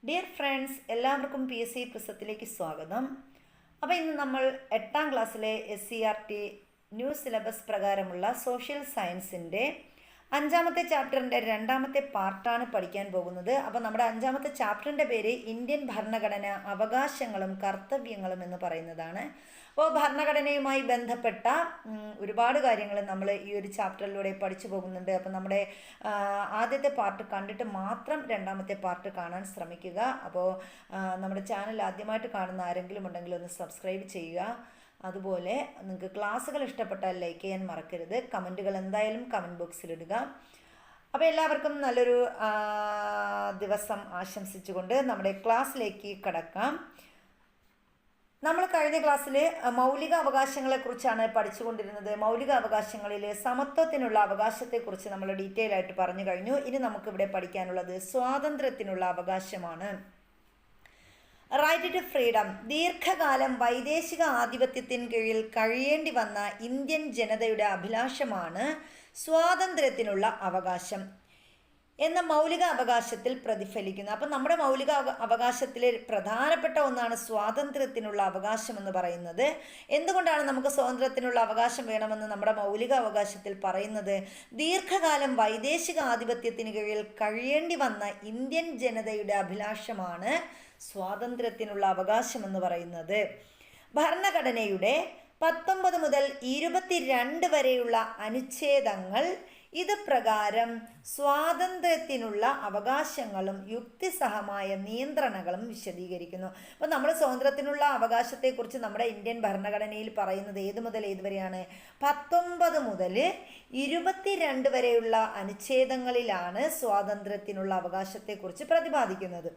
Dear friends, എല്ലാവർക്കും PSC പ്രിസത്തിലേക്ക് സ്വാഗതം. അപ്പോൾ ഇന്ന് നമ്മൾ 8ാം ക്ലാസ്സിലെ SCERT ന്യൂ സിലബസ് പ്രകാരമുള്ള സോഷ്യൽ സയൻസിൻ്റെ 5ാമത്തെ ചാപ്റ്ററിൻ്റെ 2ാമത്തെ പാർട്ടാണ് പഠിക്കാൻ പോകുന്നത്. അപ്പോൾ നമ്മുടെ 5ാമത്തെ ചാപ്റ്ററിൻ്റെ പേര് ഇന്ത്യൻ ഭരണഘടന, അവകാശങ്ങളും കർത്തവ്യങ്ങളും എന്ന് പറയുന്നതാണ്. അപ്പോൾ ഭരണഘടനയുമായി ബന്ധപ്പെട്ട ഒരുപാട് കാര്യങ്ങൾ നമ്മൾ ഈ ഒരു ചാപ്റ്ററിലൂടെ പഠിച്ചു പോകുന്നുണ്ട്. അപ്പോൾ നമ്മുടെ ആദ്യത്തെ പാർട്ട് കണ്ടിട്ട് മാത്രം 2ാമത്തെ പാർട്ട് കാണാൻ ശ്രമിക്കുക. അപ്പോൾ നമ്മുടെ ചാനൽ ആദ്യമായിട്ട് കാണുന്ന ആരെങ്കിലും ഉണ്ടെങ്കിൽ ഒന്ന് സബ്സ്ക്രൈബ് ചെയ്യുക. അതുപോലെ നിങ്ങൾക്ക് ക്ലാസ്സുകൾ ഇഷ്ടപ്പെട്ടാൽ ലൈക്ക് ചെയ്യാൻ മറക്കരുത്. കമൻറ്റുകൾ എന്തായാലും കമൻറ്റ് ബോക്സിലിടുക. അപ്പോൾ എല്ലാവർക്കും നല്ലൊരു ദിവസം ആശംസിച്ചുകൊണ്ട് നമ്മുടെ ക്ലാസ്സിലേക്ക് കടക്കാം. നമ്മൾ കഴിഞ്ഞ ക്ലാസ്സിൽ മൗലിക അവകാശങ്ങളെക്കുറിച്ചാണ് പഠിച്ചുകൊണ്ടിരുന്നത്. മൗലിക അവകാശങ്ങളിൽ സമത്വത്തിനുള്ള അവകാശത്തെക്കുറിച്ച് നമ്മൾ ഡീറ്റെയിൽ ആയിട്ട് പറഞ്ഞു കഴിഞ്ഞു. ഇനി നമുക്കിവിടെ പഠിക്കാനുള്ളത് സ്വാതന്ത്ര്യത്തിനുള്ള അവകാശമാണ്. Right to freedom. ദീർഘകാലം വൈദേശിക ആധിപത്യത്തിന് കീഴിൽ കഴിയേണ്ടി വന്ന ഇന്ത്യൻ ജനതയുടെ അഭിലാഷമാണ് സ്വാതന്ത്ര്യത്തിനുള്ള അവകാശം എന്ന മൗലിക അവകാശത്തിൽ പ്രതിഫലിക്കുന്നു. അപ്പം നമ്മുടെ മൗലിക അവകാശത്തിൽ പ്രധാനപ്പെട്ട ഒന്നാണ് സ്വാതന്ത്ര്യത്തിനുള്ള അവകാശം എന്ന് പറയുന്നത്. എന്തുകൊണ്ടാണ് നമുക്ക് സ്വാതന്ത്ര്യത്തിനുള്ള അവകാശം വേണമെന്ന് നമ്മുടെ മൗലിക അവകാശത്തിൽ പറയുന്നത്? ദീർഘകാലം വൈദേശിക ആധിപത്യത്തിന് കീഴിൽ കഴിയേണ്ടി വന്ന ഇന്ത്യൻ ജനതയുടെ അഭിലാഷമാണ് സ്വാതന്ത്ര്യത്തിനുള്ള അവകാശം എന്ന് പറയുന്നത്. ഭരണഘടനയുടെ 19 മുതൽ 22 വരെയുള്ള അനുച്ഛേദങ്ങൾ ഇത് പ്രകാരം സ്വാതന്ത്ര്യത്തിനുള്ള അവകാശങ്ങളും യുക്തിസഹമായ നിയന്ത്രണങ്ങളും വിശദീകരിക്കുന്നു. അപ്പോൾ നമ്മൾ സ്വാതന്ത്ര്യത്തിനുള്ള അവകാശത്തെക്കുറിച്ച് നമ്മുടെ ഇന്ത്യൻ ഭരണഘടനയിൽ പറയുന്നത് ഏത് മുതൽ ഏത് വരെയാണ്? 19 മുതൽ 22 വരെയുള്ള അനുച്ഛേദങ്ങളിലാണ് സ്വാതന്ത്ര്യത്തിനുള്ള അവകാശത്തെക്കുറിച്ച് പ്രതിപാദിക്കുന്നത്.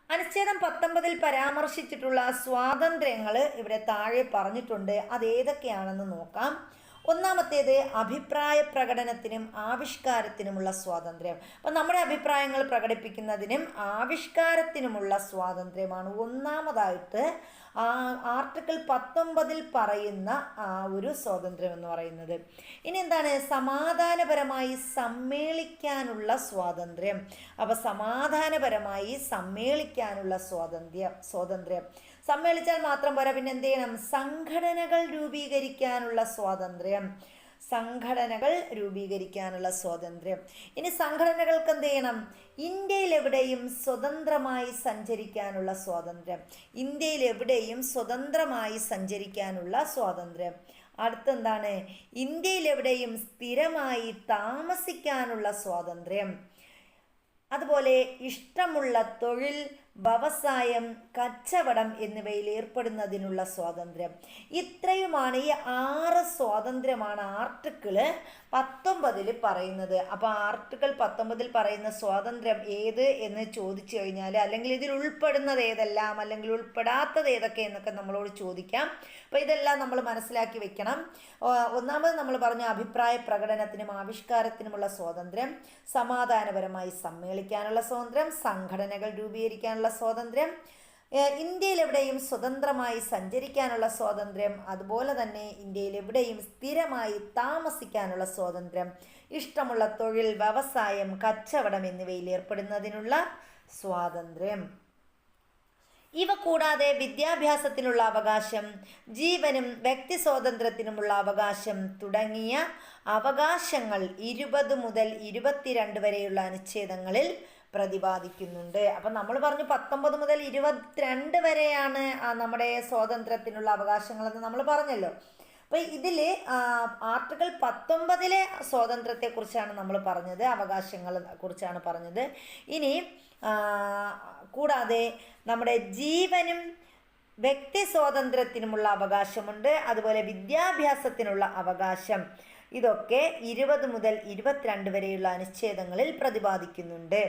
അനുച്ഛേദം 19 പരാമർശിച്ചിട്ടുള്ള സ്വാതന്ത്ര്യങ്ങൾ ഇവിടെ താഴെ പറഞ്ഞിട്ടുണ്ട്. അതേതൊക്കെയാണെന്ന് നോക്കാം. ഒന്നാമത്തേത് അഭിപ്രായ പ്രകടനത്തിനും ആവിഷ്കാരത്തിനുമുള്ള സ്വാതന്ത്ര്യം. അപ്പം നമ്മുടെ അഭിപ്രായങ്ങൾ പ്രകടിപ്പിക്കുന്നതിനും ആവിഷ്കാരത്തിനുമുള്ള സ്വാതന്ത്ര്യമാണ് ഒന്നാമതായിട്ട് ആർട്ടിക്കിൾ 19 പറയുന്ന ഒരു സ്വാതന്ത്ര്യം എന്ന് പറയുന്നത്. ഇനി എന്താണ്? സമാധാനപരമായി സമ്മേളിക്കാനുള്ള സ്വാതന്ത്ര്യം. അപ്പോൾ സമാധാനപരമായി സമ്മേളിക്കാനുള്ള സ്വാതന്ത്ര്യം. സമ്മേളിച്ചാൽ മാത്രം പോരാ, പിന്നെ എന്ത് ചെയ്യണം? സംഘടനകൾ രൂപീകരിക്കാനുള്ള സ്വാതന്ത്ര്യം. ഇനി സംഘടനകൾക്ക് എന്ത് ചെയ്യണം? ഇന്ത്യയിലെവിടെയും സ്വതന്ത്രമായി സഞ്ചരിക്കാനുള്ള സ്വാതന്ത്ര്യം. അടുത്തെന്താണ്? ഇന്ത്യയിലെവിടെയും സ്ഥിരമായി താമസിക്കാനുള്ള സ്വാതന്ത്ര്യം. അതുപോലെ ഇഷ്ടമുള്ള തൊഴിൽ, വ്യവസായം, കച്ചവടം എന്നിവയിൽ ഏർപ്പെടുന്നതിനുള്ള സ്വാതന്ത്ര്യം. ഇത്രയുമാണ് ഈ 6 സ്വാതന്ത്ര്യമാണ് ആർട്ടിക്കിൾ 19 പറയുന്നത്. അപ്പോൾ ആർട്ടിക്കിൾ 19 പറയുന്ന സ്വാതന്ത്ര്യം ഏത് എന്ന് ചോദിച്ചു കഴിഞ്ഞാൽ, അല്ലെങ്കിൽ ഇതിൽ ഉൾപ്പെടുന്നത് ഏതെല്ലാം, അല്ലെങ്കിൽ ഉൾപ്പെടാത്തത് ഏതൊക്കെ എന്നൊക്കെ നമ്മളോട് ചോദിക്കാം. അപ്പോൾ ഇതെല്ലാം നമ്മൾ മനസ്സിലാക്കി വെക്കണം. ഒന്നാമത് നമ്മൾ പറഞ്ഞ അഭിപ്രായ പ്രകടനത്തിനും ആവിഷ്കാരത്തിനുമുള്ള സ്വാതന്ത്ര്യം, സമാധാനപരമായി സമ്മേളിക്കാനുള്ള സ്വാതന്ത്ര്യം, സംഘടനകൾ രൂപീകരിക്കാനുള്ള സ്വാതന്ത്ര്യം, ഇന്ത്യയിലെവിടെയും സ്വതന്ത്രമായി സഞ്ചരിക്കാനുള്ള സ്വാതന്ത്ര്യം, അതുപോലെ തന്നെ ഇന്ത്യയിലെവിടെയും സ്ഥിരമായി താമസിക്കാനുള്ള സ്വാതന്ത്ര്യം, ഇഷ്ടമുള്ള തൊഴിൽ, വ്യവസായം, കച്ചവടം എന്നിവയിൽ ഏർപ്പെടുന്നതിനുള്ള സ്വാതന്ത്ര്യം. ഇവ കൂടാതെ വിദ്യാഭ്യാസത്തിനുള്ള അവകാശം, ജീവനും വ്യക്തി സ്വാതന്ത്ര്യത്തിനുമുള്ള അവകാശം തുടങ്ങിയ അവകാശങ്ങൾ 20 മുതൽ 22 വരെയുള്ള അനുച്ഛേദങ്ങളിൽ പ്രതിപാദിക്കുന്നുണ്ട്. അപ്പം നമ്മൾ പറഞ്ഞു 19 മുതൽ 22 വരെയാണ് നമ്മുടെ സ്വാതന്ത്ര്യത്തിനുള്ള അവകാശങ്ങളെന്ന് നമ്മൾ പറഞ്ഞല്ലോ. അപ്പോൾ ഇതിൽ ആർട്ടിക്കിൾ 19 സ്വാതന്ത്ര്യത്തെക്കുറിച്ചാണ് നമ്മൾ പറഞ്ഞത്, അവകാശങ്ങളെ കുറിച്ചാണ് പറഞ്ഞത്. ഇനി കൂടാതെ നമ്മുടെ ജീവനും വ്യക്തി സ്വാതന്ത്ര്യത്തിനുമുള്ള അവകാശമുണ്ട്. അതുപോലെ വിദ്യാഭ്യാസത്തിനുള്ള അവകാശം. ഇതൊക്കെ 20 മുതൽ 22 വരെയുള്ള അനുച്ഛേദങ്ങളിൽ പ്രതിപാദിക്കുന്നുണ്ട്.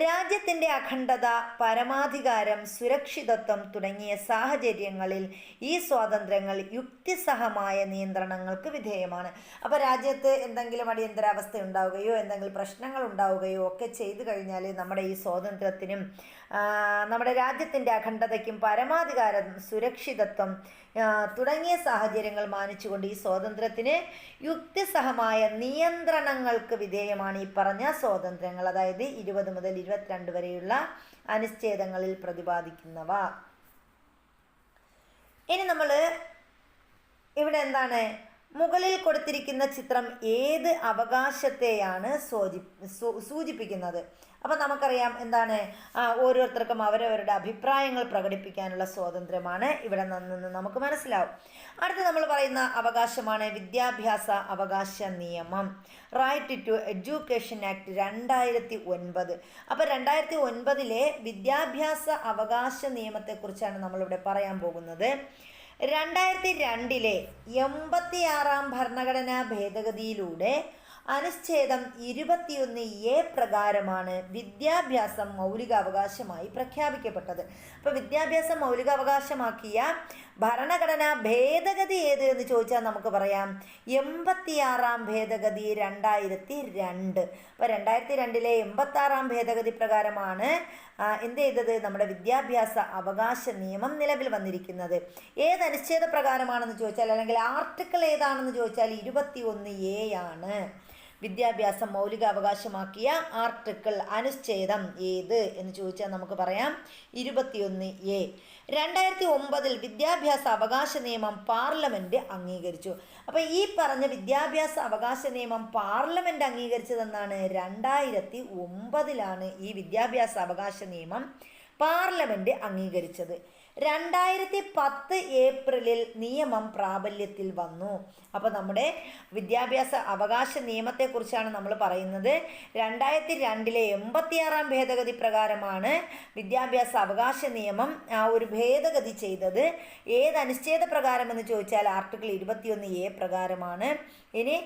രാജ്യത്തിൻ്റെ അഖണ്ഡത, പരമാധികാരം, സുരക്ഷിതത്വം തുടങ്ങിയ സാഹചര്യങ്ങളിൽ ഈ സ്വാതന്ത്ര്യങ്ങൾ യുക്തിസഹമായ നിയന്ത്രണങ്ങൾക്ക് വിധേയമാണ്. അപ്പോൾ രാജ്യത്ത് എന്തെങ്കിലും അടിയന്തരാവസ്ഥ ഉണ്ടാവുകയോ എന്തെങ്കിലും പ്രശ്നങ്ങൾ ഉണ്ടാവുകയോ ഒക്കെ ചെയ്തു കഴിഞ്ഞാൽ നമ്മുടെ ഈ സ്വാതന്ത്ര്യത്തിനും നമ്മുടെ രാജ്യത്തിൻ്റെ അഖണ്ഡതയ്ക്കും പരമാധികാരം, സുരക്ഷിതത്വം തുടങ്ങിയ സാഹചര്യങ്ങൾ മാനിച്ചുകൊണ്ട് ഈ സ്വാതന്ത്ര്യത്തിന് യുക്തിസഹമായ നിയന്ത്രണങ്ങൾക്ക് വിധേയമാണ് ഈ പറഞ്ഞ സ്വാതന്ത്ര്യങ്ങൾ. അതായത് 20 മുതൽ 22 വരെയുള്ള അനുച്ഛേദങ്ങളിൽ പ്രതിപാദിക്കുന്നവ. ഇനി നമ്മൾ ഇവിടെ എന്താണ് മുകളിൽ കൊടുത്തിരിക്കുന്ന ചിത്രം ഏത് അവകാശത്തെയാണ് സൂചിപ്പിക്കുന്നത്? അപ്പം നമുക്കറിയാം എന്താണ് ഓരോരുത്തർക്കും അവരവരുടെ അഭിപ്രായങ്ങൾ പ്രകടിപ്പിക്കാനുള്ള സ്വാതന്ത്ര്യമാണ് ഇവിടെ നിന്ന് നമുക്ക് മനസ്സിലാവും. അടുത്ത് നമ്മൾ പറയുന്ന അവകാശമാണ് വിദ്യാഭ്യാസ അവകാശ നിയമം, റൈറ്റ് ടു എഡ്യൂക്കേഷൻ ആക്ട് 2009. അപ്പോൾ 2009 വിദ്യാഭ്യാസ അവകാശ നിയമത്തെക്കുറിച്ചാണ് നമ്മളിവിടെ പറയാൻ പോകുന്നത്. 2002 86 ഭരണഘടനാ ഭേദഗതിയിലൂടെ അനുച്ഛേദം 21A പ്രകാരമാണ് വിദ്യാഭ്യാസം മൗലികാവകാശമായി പ്രഖ്യാപിക്കപ്പെട്ടത്. അപ്പോൾ വിദ്യാഭ്യാസം മൗലികാവകാശമാക്കിയ ഭരണഘടനാ ഭേദഗതി ഏത് എന്ന് ചോദിച്ചാൽ നമുക്ക് പറയാം 86 ഭേദഗതി 2002. അപ്പോൾ 2002 86 ഭേദഗതി പ്രകാരമാണ് എന്ത് ചെയ്തത്? നമ്മുടെ വിദ്യാഭ്യാസ അവകാശ നിയമം നിലവിൽ വന്നിരിക്കുന്നത്. ഏത് അനുച്ഛേദ പ്രകാരമാണെന്ന് ചോദിച്ചാൽ, അല്ലെങ്കിൽ ആർട്ടിക്കിൾ ഏതാണെന്ന് ചോദിച്ചാൽ 21A ആണ്. വിദ്യാഭ്യാസം മൗലിക അവകാശമാക്കിയ ആർട്ടിക്കിൾ അനുച്ഛേദം ഏത് എന്ന് ചോദിച്ചാൽ നമുക്ക് പറയാം 21A. 2009 വിദ്യാഭ്യാസ അവകാശ നിയമം പാർലമെന്റ് അംഗീകരിച്ചു. അപ്പോൾ ഈ പറഞ്ഞ വിദ്യാഭ്യാസ അവകാശ നിയമം പാർലമെന്റ് അംഗീകരിച്ചതെന്നാണ് 2009 ഈ വിദ്യാഭ്യാസ അവകാശ നിയമം പാർലമെന്റ് അംഗീകരിച്ചത്. 2010 ഏപ്രിലിൽ നിയമം പ്രാബല്യത്തിൽ വന്നു. അപ്പോൾ നമ്മുടെ വിദ്യാഭ്യാസ അവകാശ നിയമത്തെക്കുറിച്ചാണ് നമ്മൾ പറയുന്നത്. 2002 86 ഭേദഗതി പ്രകാരമാണ് വിദ്യാഭ്യാസ അവകാശ നിയമം ഒരു ഭേദഗതി ചെയ്തത്. ഏത് അനുച്ഛേദ പ്രകാരം എന്ന് ചോദിച്ചാൽ ആർട്ടിക്കിൾ 21A പ്രകാരമാണ്. ഇനി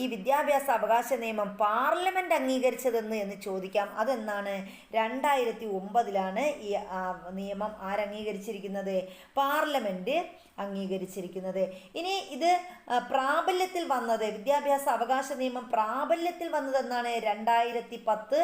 ഈ വിദ്യാഭ്യാസ അവകാശ നിയമം പാർലമെന്റ് അംഗീകരിച്ചതെന്ന് എന്ന് ചോദിക്കാം. അതെന്നാണ്? 2009 ഈ നിയമം അംഗീകരിച്ചിരിക്കുന്നത്? പാർലമെന്റ് അംഗീകരിച്ചിരിക്കുന്നത്. ഇനി ഇത് പ്രാബല്യത്തിൽ വന്നത്, വിദ്യാഭ്യാസ അവകാശ നിയമം പ്രാബല്യത്തിൽ വന്നതെന്നാണ്? 2010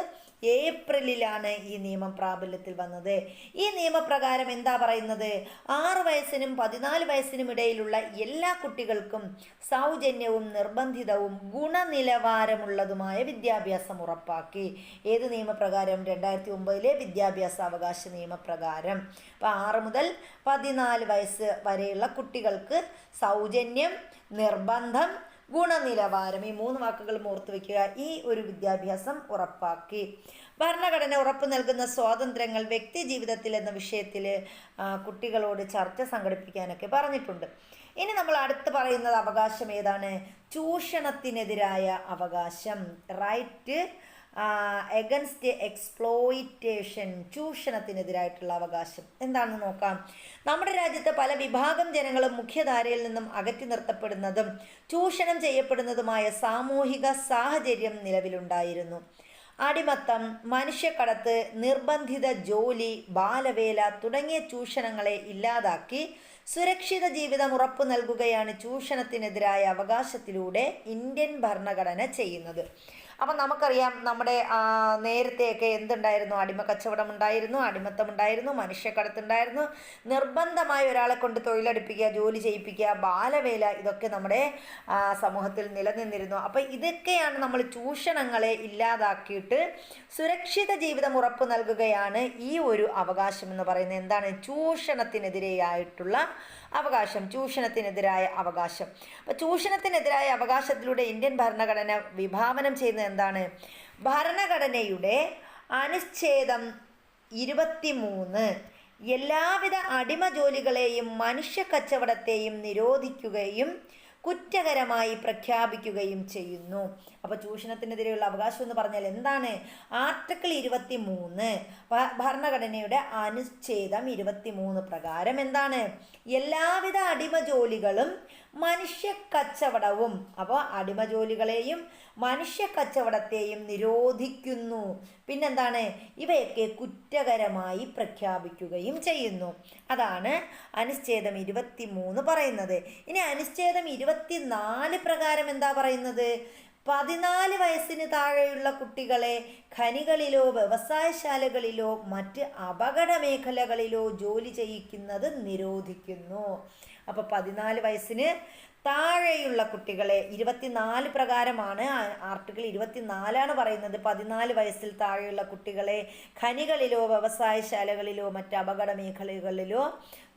ഏപ്രിലിലാണ് ഈ നിയമം പ്രാബല്യത്തിൽ വന്നത്. ഈ നിയമപ്രകാരം എന്താ പറയുന്നത്? 6 വയസ്സിനും 14 വയസ്സിനും ഇടയിലുള്ള എല്ലാ കുട്ടികൾക്കും സൗജന്യവും നിർബന്ധിതവും ഗുണനിലവാരമുള്ളതുമായ വിദ്യാഭ്യാസം ഉറപ്പാക്കി. ഏത് നിയമപ്രകാരം? 2009 വിദ്യാഭ്യാസ അവകാശ നിയമപ്രകാരം. അപ്പോൾ 6 മുതൽ 14 വയസ്സ് വരെയുള്ള കുട്ടികൾക്ക് സൗജന്യം, നിർബന്ധം, ഗുണനിലവാരം, ഈ 3 വാക്കുകൾ ഓർത്ത് വയ്ക്കുക. ഈ ഒരു വിദ്യാഭ്യാസം ഉറപ്പാക്കി. ഭരണഘടന ഉറപ്പു നൽകുന്ന സ്വാതന്ത്ര്യങ്ങൾ വ്യക്തി ജീവിതത്തിൽ എന്ന വിഷയത്തിൽ കുട്ടികളോട് ചർച്ച സംഘടിപ്പിക്കാനൊക്കെ പറഞ്ഞിട്ടുണ്ട്. ഇനി നമ്മൾ അടുത്ത് പറയുന്നത് അവകാശം ഏതാണ്? ചൂഷണത്തിനെതിരായ അവകാശം, റൈറ്റ് എഗൻസ്റ്റ് എക്സ്പ്ലോയിറ്റേഷൻ, ചൂഷണത്തിനെതിരായിട്ടുള്ള അവകാശം എന്താണെന്ന് നോക്കാം. നമ്മുടെ രാജ്യത്ത് പല വിഭാഗം ജനങ്ങളും മുഖ്യധാരയിൽ നിന്നും അകറ്റി നിർത്തപ്പെടുന്നതും ചൂഷണം ചെയ്യപ്പെടുന്നതുമായ സാമൂഹിക സാഹചര്യം നിലവിലുണ്ടായിരുന്നു. അടിമത്തം, മനുഷ്യക്കടത്ത്, നിർബന്ധിത ജോലി, ബാലവേല തുടങ്ങിയ ചൂഷണങ്ങളെ ഇല്ലാതാക്കി സുരക്ഷിത ജീവിതം ഉറപ്പു നൽകുകയാണ് ചൂഷണത്തിനെതിരായ അവകാശത്തിലൂടെ ഇന്ത്യൻ ഭരണഘടന ചെയ്യുന്നത്. അപ്പം നമുക്കറിയാം നമ്മുടെ നേരത്തെയൊക്കെ എന്തുണ്ടായിരുന്നു? അടിമ കച്ചവടം ഉണ്ടായിരുന്നു, അടിമത്തം ഉണ്ടായിരുന്നു, മനുഷ്യക്കടത്തുണ്ടായിരുന്നു, നിർബന്ധമായി ഒരാളെ കൊണ്ട് തൊഴിലെടുപ്പിക്കുക, ജോലി ചെയ്യിപ്പിക്കുക, ബാലവേല, ഇതൊക്കെ നമ്മുടെ സമൂഹത്തിൽ നിലനിന്നിരുന്നു. അപ്പം ഇതൊക്കെയാണ് നമ്മൾ ചൂഷണങ്ങളെ ഇല്ലാതാക്കിയിട്ട് സുരക്ഷിത ജീവിതം ഉറപ്പു നൽകുകയാണ് ഈ ഒരു അവകാശം എന്ന് പറയുന്നത്. എന്താണ്? ചൂഷണത്തിനെതിരെയായിട്ടുള്ള അവകാശം, ചൂഷണത്തിനെതിരായ അവകാശം. അപ്പോൾ ചൂഷണത്തിനെതിരായ അവകാശത്തിലൂടെ ഇന്ത്യൻ ഭരണഘടന വിഭാവനം ചെയ്യുന്നത് എന്താണ്? ഭരണഘടനയുടെ അനുച്ഛേദം 23 എല്ലാവിധ അടിമ ജോലികളെയും മനുഷ്യ കച്ചവടത്തെയും നിരോധിക്കുകയും കുറ്റകരമായി പ്രഖ്യാപിക്കുകയും ചെയ്യുന്നു. അപ്പോൾ ചൂഷണത്തിനെതിരെയുള്ള അവകാശം എന്ന് പറഞ്ഞാൽ എന്താണ്? ആർട്ടിക്കിൾ 23 ഭരണഘടനയുടെ അനുച്ഛേദം 23 പ്രകാരം എന്താണ്? എല്ലാവിധ അടിമ ജോലികളും മനുഷ്യ കച്ചവടവും, അപ്പോൾ അടിമ ജോലികളെയും മനുഷ്യ കച്ചവടത്തെയും നിരോധിക്കുന്നു. പിന്നെന്താണ്? ഇവയൊക്കെ കുറ്റകരമായി പ്രഖ്യാപിക്കുകയും ചെയ്യുന്നു. അതാണ് അനുച്ഛേദം 23 പറയുന്നത്. ഇനി അനുച്ഛേദം 24 പ്രകാരം എന്താ പറയുന്നത്? 14 വയസ്സിന് താഴെയുള്ള കുട്ടികളെ ഖനികളിലോ വ്യവസായശാലകളിലോ മറ്റ് അപകട മേഖലകളിലോ ജോലി ചെയ്യിക്കുന്നത് നിരോധിക്കുന്നു. അപ്പോൾ 14 വയസ്സിന് താഴെയുള്ള കുട്ടികളെ 24 പ്രകാരമാണ്, ആർട്ടിക്കിൾ 24 പറയുന്നത് 14 വയസ്സിൽ താഴെയുള്ള കുട്ടികളെ ഖനികളിലോ വ്യവസായശാലകളിലോ മറ്റ് അപകട മേഖലകളിലോ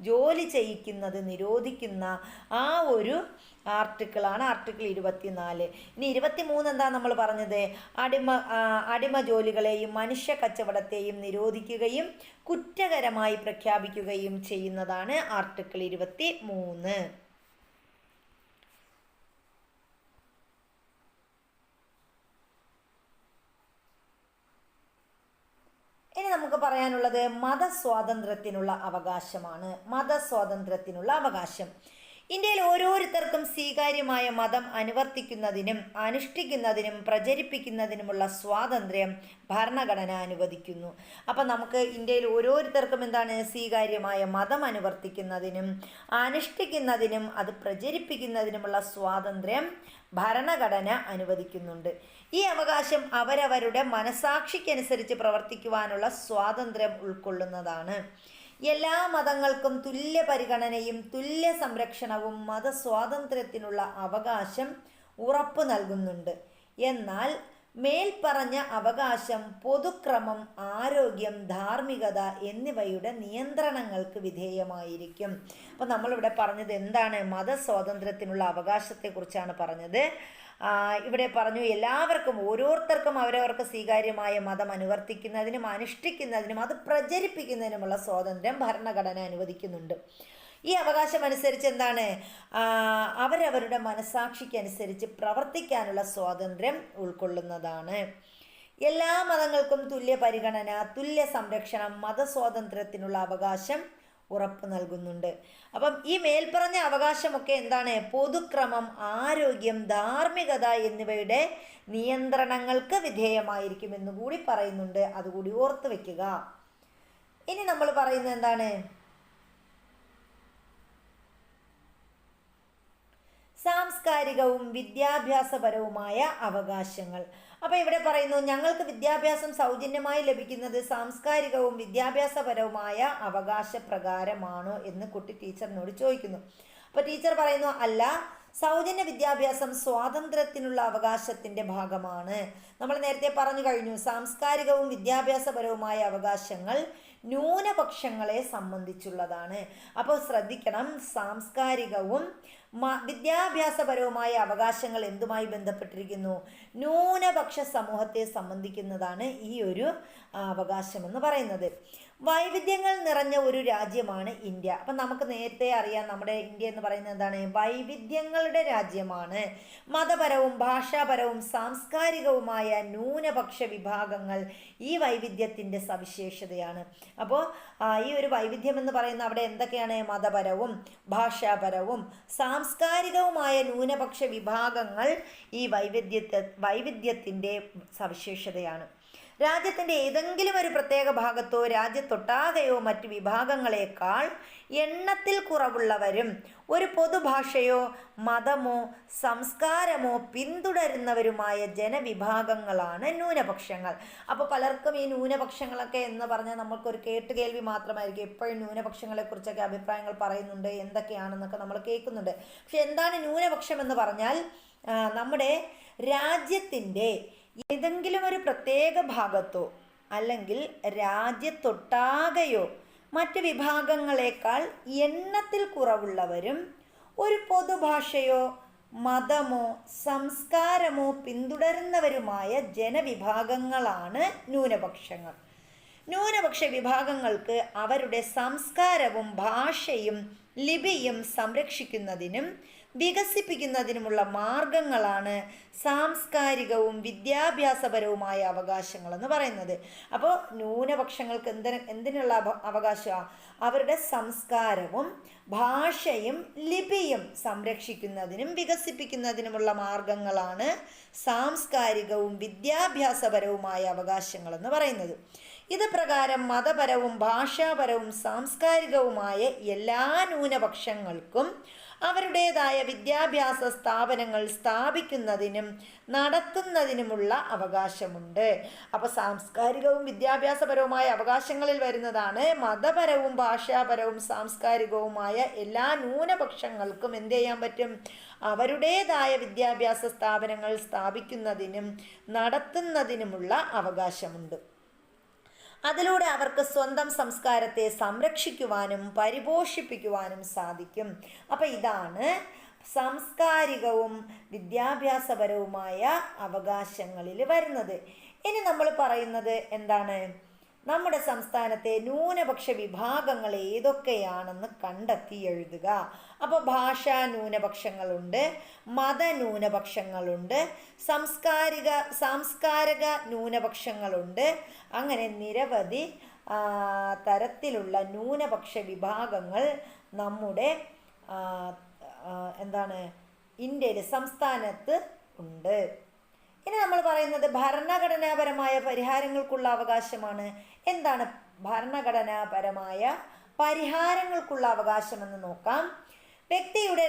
ജോലി ചെയ്യിക്കുന്നത് നിരോധിക്കുന്ന ആ ഒരു ആർട്ടിക്കിളാണ് ആർട്ടിക്കിൾ 24. ഇനി 23 എന്താ നമ്മൾ പറഞ്ഞത്? അടിമ ജോലികളെയും മനുഷ്യ കച്ചവടത്തെയും നിരോധിക്കുകയും കുറ്റകരമായി പ്രഖ്യാപിക്കുകയും ചെയ്യുന്നതാണ് ആർട്ടിക്കിൾ 23. ഇനി നമുക്ക് പറയാനുള്ളത് മതസ്വാതന്ത്ര്യത്തിനുള്ള അവകാശമാണ്. മതസ്വാതന്ത്ര്യത്തിനുള്ള അവകാശം. ഇന്ത്യയിൽ ഓരോരുത്തർക്കും സ്വീകാര്യമായ മതം അനുവർത്തിക്കുന്നതിനും അനുഷ്ഠിക്കുന്നതിനും പ്രചരിപ്പിക്കുന്നതിനുമുള്ള സ്വാതന്ത്ര്യം ഭരണഘടന അനുവദിക്കുന്നു. അപ്പം നമുക്ക് ഇന്ത്യയിൽ ഓരോരുത്തർക്കും എന്താണ്? സ്വീകാര്യമായ മതം അനുവർത്തിക്കുന്നതിനും അനുഷ്ഠിക്കുന്നതിനും അത് പ്രചരിപ്പിക്കുന്നതിനുമുള്ള സ്വാതന്ത്ര്യം ഭരണഘടന അനുവദിക്കുന്നുണ്ട്. ഈ അവകാശം അവരവരുടെ മനസാക്ഷിക്കനുസരിച്ച് പ്രവർത്തിക്കുവാനുള്ള സ്വാതന്ത്ര്യം ഉൾക്കൊള്ളുന്നതാണ്. എല്ലാ മതങ്ങൾക്കും തുല്യ പരിഗണനയും തുല്യ സംരക്ഷണവും മതസ്വാതന്ത്ര്യത്തിനുള്ള അവകാശം ഉറപ്പു നൽകുന്നുണ്ട്. എന്നാൽ മേൽപ്പറഞ്ഞ അവകാശം പൊതുക്രമം, ആരോഗ്യം, ധാർമ്മികത എന്നിവയുടെ നിയന്ത്രണങ്ങൾക്ക് വിധേയമായിരിക്കും. അപ്പം നമ്മളിവിടെ പറഞ്ഞത് എന്താണ്? മതസ്വാതന്ത്ര്യത്തിനുള്ള അവകാശത്തെക്കുറിച്ചാണ് പറഞ്ഞത്. ഇവിടെ പറഞ്ഞു എല്ലാവർക്കും, ഓരോരുത്തർക്കും അവരവർക്ക് സ്വീകാര്യമായ മതം അനുവർത്തിക്കുന്നതിനും അനുഷ്ഠിക്കുന്നതിനും അത് പ്രചരിപ്പിക്കുന്നതിനുമുള്ള സ്വാതന്ത്ര്യം ഭരണഘടന അനുവദിക്കുന്നുണ്ട്. ഈ അവകാശം അനുസരിച്ച് എന്താണ്? അവരവരുടെ മനസാക്ഷിക്കനുസരിച്ച് പ്രവർത്തിക്കാനുള്ള സ്വാതന്ത്ര്യം ഉൾക്കൊള്ളുന്നതാണ്. എല്ലാ മതങ്ങൾക്കും തുല്യ പരിഗണന, തുല്യ സംരക്ഷണം, മതസ്വാതന്ത്ര്യത്തിനുള്ള അവകാശം ഉറപ്പ് നൽകുന്നുണ്ട്. അപ്പം ഈ മേൽപ്പറഞ്ഞ അവകാശമൊക്കെ എന്താണ്? പൊതുക്രമം, ആരോഗ്യം, ധാർമ്മികത എന്നിവയുടെ നിയന്ത്രണങ്ങൾക്ക് വിധേയമായിരിക്കും എന്നുകൂടി പറയുന്നുണ്ട്. അതുകൂടി ഓർത്ത് വയ്ക്കുക. ഇനി നമ്മൾ പറയുന്നത് എന്താണ്? സാംസ്കാരികവും വിദ്യാഭ്യാസപരവുമായ അവകാശങ്ങൾ. അപ്പോൾ ഇവിടെ പറയുന്നു, ഞങ്ങൾക്ക് വിദ്യാഭ്യാസം സൗജന്യമായി ലഭിക്കുന്നത് സാംസ്കാരികവും വിദ്യാഭ്യാസപരവുമായ അവകാശപ്രകാരമാണോ എന്ന് കുട്ടി ടീച്ചറിനോട് ചോദിക്കുന്നു. അപ്പോൾ ടീച്ചർ പറയുന്നു, അല്ല, സൗജന്യ വിദ്യാഭ്യാസം സ്വാതന്ത്ര്യത്തിനുള്ള അവകാശത്തിൻ്റെ ഭാഗമാണ്. നമ്മൾ നേരത്തെ പറഞ്ഞു കഴിഞ്ഞു, സാംസ്കാരികവും വിദ്യാഭ്യാസപരവുമായ അവകാശങ്ങൾ ന്യൂനപക്ഷങ്ങളെ സംബന്ധിച്ചുള്ളതാണ്. അപ്പോൾ ശ്രദ്ധിക്കണം, സാംസ്കാരികവും വിദ്യാഭ്യാസപരവുമായ അവകാശങ്ങൾ എന്തുമായി ബന്ധപ്പെട്ടിരിക്കുന്നു? ന്യൂനപക്ഷ സമൂഹത്തെ സംബന്ധിക്കുന്നതാണ് ഈ ഒരു അവകാശം എന്ന് പറയുന്നത്. വൈവിധ്യങ്ങൾ നിറഞ്ഞ ഒരു രാജ്യമാണ് ഇന്ത്യ. അപ്പം നമുക്ക് നേരത്തെ അറിയാം, നമ്മുടെ ഇന്ത്യ എന്ന് പറയുന്നത് എന്താണ്? വൈവിധ്യങ്ങളുടെ രാജ്യമാണ്. മതപരവും ഭാഷാപരവും സാംസ്കാരികവുമായ ന്യൂനപക്ഷ വിഭാഗങ്ങൾ ഈ വൈവിധ്യത്തിൻ്റെ സവിശേഷതയാണ്. അപ്പോൾ ഈ ഒരു വൈവിധ്യം എന്ന് പറയുന്ന അവിടെ എന്തൊക്കെയാണ്? മതപരവും ഭാഷാപരവും സാംസ്കാരികവുമായ ന്യൂനപക്ഷ വിഭാഗങ്ങൾ ഈ വൈവിധ്യത്തിൻ്റെ സവിശേഷതയാണ്. രാജ്യത്തിൻ്റെ ഏതെങ്കിലും ഒരു പ്രത്യേക ഭാഗത്തോ രാജ്യത്തൊട്ടാകെയോ മറ്റ് വിഭാഗങ്ങളെക്കാൾ എണ്ണത്തിൽ കുറവുള്ളവരും ഒരു പൊതുഭാഷയോ മതമോ സംസ്കാരമോ പിന്തുടരുന്നവരുമായ ജനവിഭാഗങ്ങളാണ് ന്യൂനപക്ഷങ്ങൾ. അപ്പോൾ പലർക്കും ഈ ന്യൂനപക്ഷങ്ങളൊക്കെ എന്ന് പറഞ്ഞാൽ നമ്മൾക്കൊരു കേട്ടുകേൾവി മാത്രമായിരിക്കും. എപ്പോഴും ന്യൂനപക്ഷങ്ങളെക്കുറിച്ചൊക്കെ അഭിപ്രായങ്ങൾ പറയുന്നുണ്ട്, എന്തൊക്കെയാണെന്നൊക്കെ നമ്മൾ കേൾക്കുന്നുണ്ട്. പക്ഷെ എന്താണ് ന്യൂനപക്ഷം എന്ന് പറഞ്ഞാൽ? നമ്മുടെ രാജ്യത്തിൻ്റെ ഏതെങ്കിലും ഒരു പ്രത്യേക ഭാഗത്തോ അല്ലെങ്കിൽ രാജ്യത്തൊട്ടാകെയോ മറ്റ് വിഭാഗങ്ങളെക്കാൾ എണ്ണത്തിൽ കുറവുള്ളവരും ഒരു പൊതുഭാഷയോ മതമോ സംസ്കാരമോ പിന്തുടരുന്നവരുമായ ജനവിഭാഗങ്ങളാണ് ന്യൂനപക്ഷങ്ങൾ. ന്യൂനപക്ഷ വിഭാഗങ്ങൾക്ക് അവരുടെ സംസ്കാരവും ഭാഷയും ലിപിയും സംരക്ഷിക്കുന്നതിനും വികസിപ്പിക്കുന്നതിനുമുള്ള മാർഗങ്ങളാണ് സാംസ്കാരികവും വിദ്യാഭ്യാസപരവുമായ അവകാശങ്ങൾ എന്ന് പറയുന്നത്. അപ്പോൾ ന്യൂനപക്ഷങ്ങൾക്ക് എന്തിനുള്ള അവകാശമാണ്? അവരുടെ സംസ്കാരവും ഭാഷയും ലിപിയും സംരക്ഷിക്കുന്നതിനും വികസിപ്പിക്കുന്നതിനുമുള്ള മാർഗങ്ങളാണ് സാംസ്കാരികവും വിദ്യാഭ്യാസപരവുമായ അവകാശങ്ങൾ എന്ന് പറയുന്നത്. ഇത് പ്രകാരം മതപരവും ഭാഷാപരവും സാംസ്കാരികവുമായ എല്ലാ ന്യൂനപക്ഷങ്ങൾക്കും അവരുടേതായ വിദ്യാഭ്യാസ സ്ഥാപനങ്ങൾ സ്ഥാപിക്കുന്നതിനും നടത്തുന്നതിനുമുള്ള അവകാശമുണ്ട്. അപ്പോൾ സാംസ്കാരികവും വിദ്യാഭ്യാസപരവുമായ അവകാശങ്ങളിൽ വരുന്നതാണ് മതപരവും ഭാഷാപരവും സാംസ്കാരികവുമായ എല്ലാ ന്യൂനപക്ഷങ്ങൾക്കും എന്ത് ചെയ്യാൻ പറ്റും? അവരുടേതായ വിദ്യാഭ്യാസ സ്ഥാപനങ്ങൾ സ്ഥാപിക്കുന്നതിനും നടത്തുന്നതിനുമുള്ള അവകാശമുണ്ട്. അതിലൂടെ അവർക്ക് സ്വന്തം സംസ്കാരത്തെ സംരക്ഷിക്കുവാനും പരിപോഷിപ്പിക്കുവാനും സാധിക്കും. അപ്പം ഇതാണ് സാംസ്കാരികവും വിദ്യാഭ്യാസപരവുമായ അവകാശങ്ങളിൽ വരുന്നത്. ഇനി നമ്മൾ പറയുന്നത് എന്താണ്? നമ്മുടെ സംസ്ഥാനത്തെ ന്യൂനപക്ഷ വിഭാഗങ്ങൾ ഏതൊക്കെയാണെന്ന് കണ്ടെത്തി എഴുതുക. അപ്പോൾ ഭാഷാ ന്യൂനപക്ഷങ്ങളുണ്ട്, മത ന്യൂനപക്ഷങ്ങളുണ്ട്, സാംസ്കാരിക ന്യൂനപക്ഷങ്ങളുണ്ട്. അങ്ങനെ നിരവധി തരത്തിലുള്ള ന്യൂനപക്ഷ വിഭാഗങ്ങൾ നമ്മുടെ ഇന്ത്യയിൽ സംസ്ഥാനത്ത് ഉണ്ട്. ഇനി നമ്മൾ പറയുന്നത് ഭരണഘടനാപരമായ പരിഹാരങ്ങൾക്കുള്ള അവകാശമാണ്. എന്താണ് ഭരണഘടനാപരമായ പരിഹാരങ്ങൾക്കുള്ള അവകാശമെന്ന് നോക്കാം. വ്യക്തിയുടെ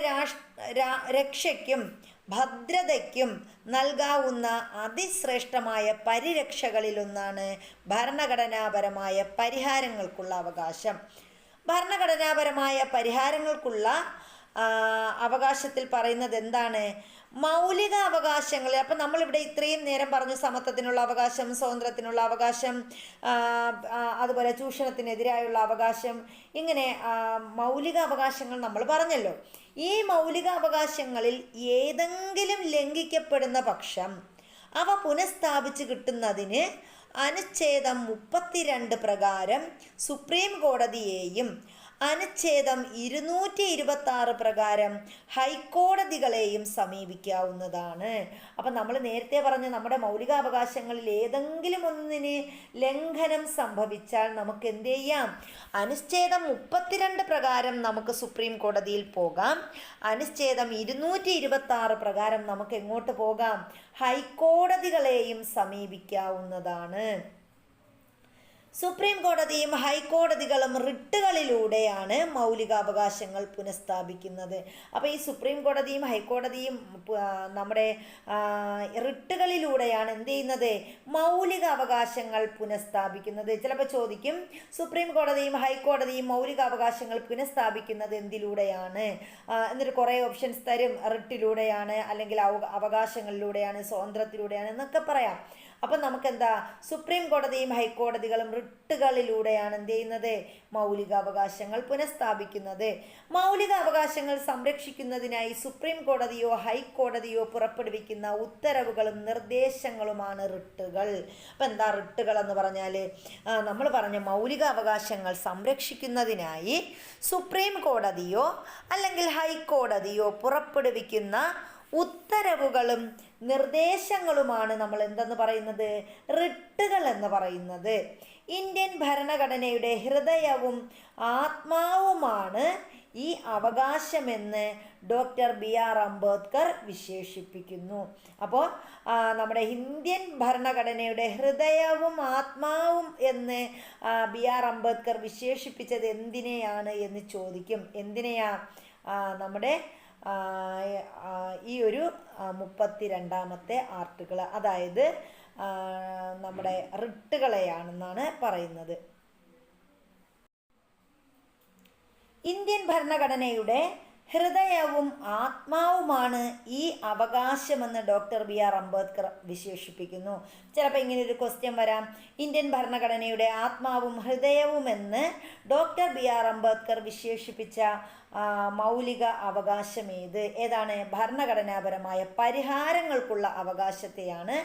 രക്ഷയ്ക്കും ഭദ്രതയ്ക്കും നൽകാവുന്ന അതിശ്രേഷ്ഠമായ പരിരക്ഷകളിലൊന്നാണ് ഭരണഘടനാപരമായ പരിഹാരങ്ങൾക്കുള്ള അവകാശം. ഭരണഘടനാപരമായ പരിഹാരങ്ങൾക്കുള്ള അവകാശത്തിൽ പറയുന്നത് എന്താണ്? മൗലിക അവകാശങ്ങൾ. അപ്പം നമ്മളിവിടെ ഇത്രയും നേരം പറഞ്ഞു സമത്വത്തിനുള്ള അവകാശം, സ്വാതന്ത്ര്യത്തിനുള്ള അവകാശം, അതുപോലെ ചൂഷണത്തിനെതിരായുള്ള അവകാശം, ഇങ്ങനെ മൗലിക അവകാശങ്ങൾ നമ്മൾ പറഞ്ഞല്ലോ. ഈ മൗലിക അവകാശങ്ങളിൽ ഏതെങ്കിലും ലംഘിക്കപ്പെടുന്ന പക്ഷം അവ പുനഃസ്ഥാപിച്ച് കിട്ടുന്നതിന് അനുച്ഛേദം 32 പ്രകാരം സുപ്രീം കോടതിയെയും അനുച്ഛേദം 226 പ്രകാരം ഹൈക്കോടതികളെയും സമീപിക്കാവുന്നതാണ്. അപ്പം നമ്മൾ നേരത്തെ പറഞ്ഞ നമ്മുടെ മൗലികാവകാശങ്ങളിൽ ഏതെങ്കിലും ഒന്നിന് ലംഘനം സംഭവിച്ചാൽ നമുക്ക് എന്ത് ചെയ്യാം? അനുച്ഛേദം 32 പ്രകാരം നമുക്ക് സുപ്രീം കോടതിയിൽ പോകാം. അനുച്ഛേദം 226 പ്രകാരം നമുക്ക് എങ്ങോട്ട് പോകാം? ഹൈക്കോടതികളെയും സമീപിക്കാവുന്നതാണ്. സുപ്രീം കോടതിയും ഹൈക്കോടതികളും റിട്ടുകളിലൂടെയാണ് മൗലികാവകാശങ്ങൾ പുനഃസ്ഥാപിക്കുന്നത്. അപ്പോൾ ഈ സുപ്രീം കോടതിയും ഹൈക്കോടതിയും നമ്മുടെ റിട്ടുകളിലൂടെയാണ് എന്ത് ചെയ്യുന്നത്? മൗലിക അവകാശങ്ങൾ പുനഃസ്ഥാപിക്കുന്നത്. ചിലപ്പോൾ ചോദിക്കും, സുപ്രീം കോടതിയും ഹൈക്കോടതിയും മൗലികാവകാശങ്ങൾ പുനഃസ്ഥാപിക്കുന്നത് എന്തിലൂടെയാണ്? എന്നിട്ട് കുറേ ഓപ്ഷൻസ് തരും. റിട്ടിലൂടെയാണ്, അല്ലെങ്കിൽ അവകാശങ്ങളിലൂടെയാണ്, സ്വാതന്ത്ര്യത്തിലൂടെയാണ് എന്നൊക്കെ പറയാം. അപ്പം നമുക്കെന്താ? സുപ്രീം കോടതിയും ഹൈക്കോടതികളും റിട്ടുകളിലൂടെയാണ് എന്ത് ചെയ്യുന്നത്? മൗലികാവകാശങ്ങൾ പുനഃസ്ഥാപിക്കുന്നത്. മൗലികാവകാശങ്ങൾ സംരക്ഷിക്കുന്നതിനായി സുപ്രീം കോടതിയോ ഹൈക്കോടതിയോ പുറപ്പെടുവിക്കുന്ന ഉത്തരവുകളും നിർദ്ദേശങ്ങളുമാണ് റിട്ടുകൾ. അപ്പം എന്താ റിട്ടുകൾ എന്ന് പറഞ്ഞാൽ? നമ്മൾ പറഞ്ഞ മൗലികാവകാശങ്ങൾ സംരക്ഷിക്കുന്നതിനായി സുപ്രീം കോടതിയോ അല്ലെങ്കിൽ ഹൈക്കോടതിയോ പുറപ്പെടുവിക്കുന്ന ഉത്തരവുകളും നിർദ്ദേശങ്ങളുമാണ് നമ്മൾ എന്തെന്ന് പറയുന്നത്? റിട്ടുകൾ എന്ന് പറയുന്നത്. ഇന്ത്യൻ ഭരണഘടനയുടെ ഹൃദയവും ആത്മാവുമാണ് ഈ അവകാശമെന്ന് ഡോക്ടർ BR അംബേദ്കർ വിശേഷിപ്പിക്കുന്നു. അപ്പോൾ നമ്മുടെ ഇന്ത്യൻ ഭരണഘടനയുടെ ഹൃദയവും ആത്മാവും എന്ന് BR അംബേദ്കർ വിശേഷിപ്പിച്ചത് എന്തിനെയാണ് എന്ന് ചോദിക്കും. എന്തിനെയാ? നമ്മുടെ ഈ ഒരു 32ാമത്തെ ആർട്ടിക്കിൾ, അതായത് നമ്മുടെ റിട്ടുകളെയാണെന്നാണ് പറയുന്നത്. ഇന്ത്യൻ ഭരണഘടനയുടെ ഹൃദയവും ആത്മാവുമാണ് ഈ അവകാശമെന്ന് ഡോക്ടർ BR അംബേദ്കർ വിശേഷിപ്പിക്കുന്നു. ചിലപ്പോൾ ഇങ്ങനെ ഒരു ക്വസ്റ്റ്യൻ വരാം, ഇന്ത്യൻ ഭരണഘടനയുടെ ആത്മാവും ഹൃദയവുമെന്ന് ഡോക്ടർ BR അംബേദ്കർ വിശേഷിപ്പിച്ച മൗലിക അവകാശം ഏതാണ്? ഭരണഘടനാപരമായ പരിഹാരങ്ങൾക്കുള്ള അവകാശത്തെയാണ്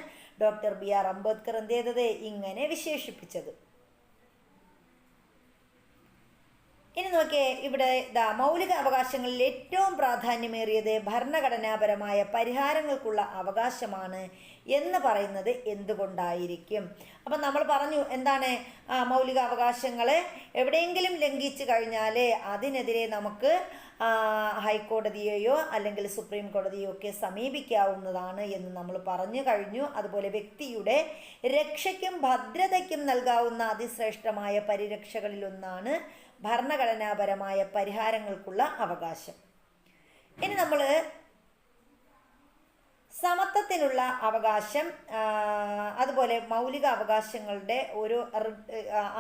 ഡോക്ടർ BR അംബേദ്കർ എന്ത് ചെയ്തത്? ഇങ്ങനെ വിശേഷിപ്പിച്ചത്. ഇനി നോക്കിയേ, ഇവിടെ മൗലിക അവകാശങ്ങളിൽ ഏറ്റവും പ്രാധാന്യമേറിയത് ഭരണഘടനാപരമായ പരിഹാരങ്ങൾക്കുള്ള അവകാശമാണ് എന്ന് പറയുന്നത് എന്തുകൊണ്ടായിരിക്കും? അപ്പം നമ്മൾ പറഞ്ഞു എന്താണ്? മൗലിക അവകാശങ്ങളെ എവിടെയെങ്കിലും ലംഘിച്ചു കഴിഞ്ഞാൽ അതിനെതിരെ നമുക്ക് ഹൈക്കോടതിയെയോ അല്ലെങ്കിൽ സുപ്രീം കോടതിയോ ഒക്കെ സമീപിക്കാവുന്നതാണ് എന്ന് നമ്മൾ പറഞ്ഞു കഴിഞ്ഞു. അതുപോലെ വ്യക്തിയുടെ രക്ഷയ്ക്കും ഭദ്രതയ്ക്കും നൽകാവുന്ന അതിശ്രേഷ്ഠമായ പരിരക്ഷകളിലൊന്നാണ് ഭരണഘടനാപരമായ പരിഹാരങ്ങൾക്കുള്ള അവകാശം. ഇനി നമ്മൾ സമത്വത്തിനുള്ള അവകാശം, അതുപോലെ മൗലിക അവകാശങ്ങളുടെ ഒരു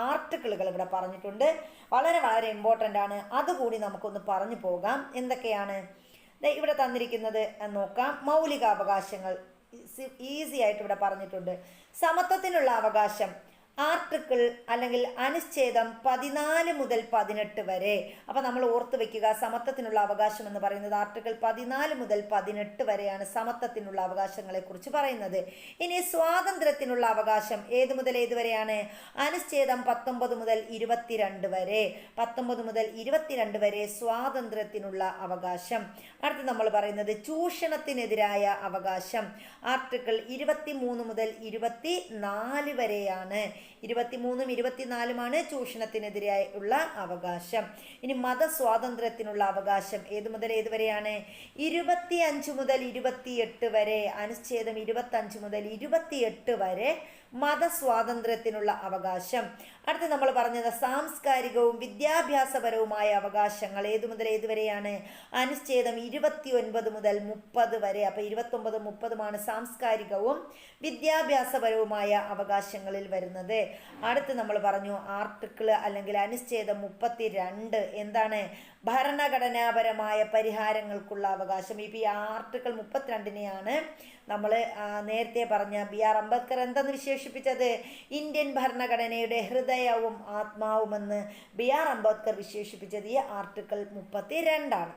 ആർട്ടിക്കിളുകൾ ഇവിടെ പറഞ്ഞിട്ടുണ്ട്. വളരെ വളരെ ഇമ്പോർട്ടൻ്റ് ആണ്. അതുകൂടി നമുക്കൊന്ന് പറഞ്ഞു പോകാം. എന്തൊക്കെയാണ് ഇവിടെ തന്നിരിക്കുന്നത് നോക്കാം. മൗലിക അവകാശങ്ങൾ ഈസി ആയിട്ട് ഇവിടെ പറഞ്ഞിട്ടുണ്ട്. സമത്വത്തിനുള്ള അവകാശം ആർട്ടിക്കിൾ അല്ലെങ്കിൽ അനുച്ഛേദം 14 മുതൽ 18 വരെ. അപ്പം നമ്മൾ ഓർത്ത് വെക്കുക, സമത്വത്തിനുള്ള അവകാശം എന്ന് പറയുന്നത് ആർട്ടിക്കിൾ 14 മുതൽ 18 വരെയാണ് സമത്വത്തിനുള്ള അവകാശങ്ങളെ കുറിച്ച് പറയുന്നത്. ഇനി സ്വാതന്ത്ര്യത്തിനുള്ള അവകാശം ഏത് മുതൽ ഏത് വരെയാണ്? അനുച്ഛേദം 19 മുതൽ 22 വരെ. 19 മുതൽ 22 വരെ സ്വാതന്ത്ര്യത്തിനുള്ള അവകാശം. അടുത്ത് നമ്മൾ പറയുന്നത് ചൂഷണത്തിനെതിരായ അവകാശം ആർട്ടിക്കിൾ 23 മുതൽ 24 വരെയാണ്. 23ഉം 24ഉമാണ് ചൂഷണത്തിനെതിരെയുള്ള അവകാശം. ഇനി മതസ്വാതന്ത്ര്യത്തിനുള്ള അവകാശം ഏത് മുതൽ ഏത് വരെയാണ്? 25 മുതൽ 28 വരെ. അനുച്ഛേദം 25 മുതൽ 28 വരെ മതസ്വാതന്ത്ര്യത്തിനുള്ള അവകാശം. അടുത്ത് നമ്മൾ പറഞ്ഞത് സാംസ്കാരികവും വിദ്യാഭ്യാസപരവുമായ അവകാശങ്ങൾ ഏതു മുതൽ ഏതുവരെയാണ്? അനുച്ഛേദം 29 മുതൽ 30 വരെ. അപ്പോൾ 29, 30മാണ് സാംസ്കാരികവും വിദ്യാഭ്യാസപരവുമായ അവകാശങ്ങളിൽ വരുന്നത്. അടുത്ത് നമ്മൾ പറഞ്ഞു ആർട്ടിക്കിൾ അല്ലെങ്കിൽ അനുച്ഛേദം 32 എന്താണ്? ഭരണഘടനാപരമായ പരിഹാരങ്ങൾക്കുള്ള അവകാശം. ഇപ്പം ഈ ആർട്ടിക്കിൾ 32നെയാണ് നമ്മൾ നേരത്തെ പറഞ്ഞ BR അംബേദ്കർ എന്തെന്ന് വിശേഷിപ്പിച്ചത്? ഇന്ത്യൻ ഭരണഘടനയുടെ ഹൃദയവും ആത്മാവുമെന്ന് BR അംബേദ്കർ വിശേഷിപ്പിച്ചത് ഈ ആർട്ടിക്കിൾ 32 ആണ്.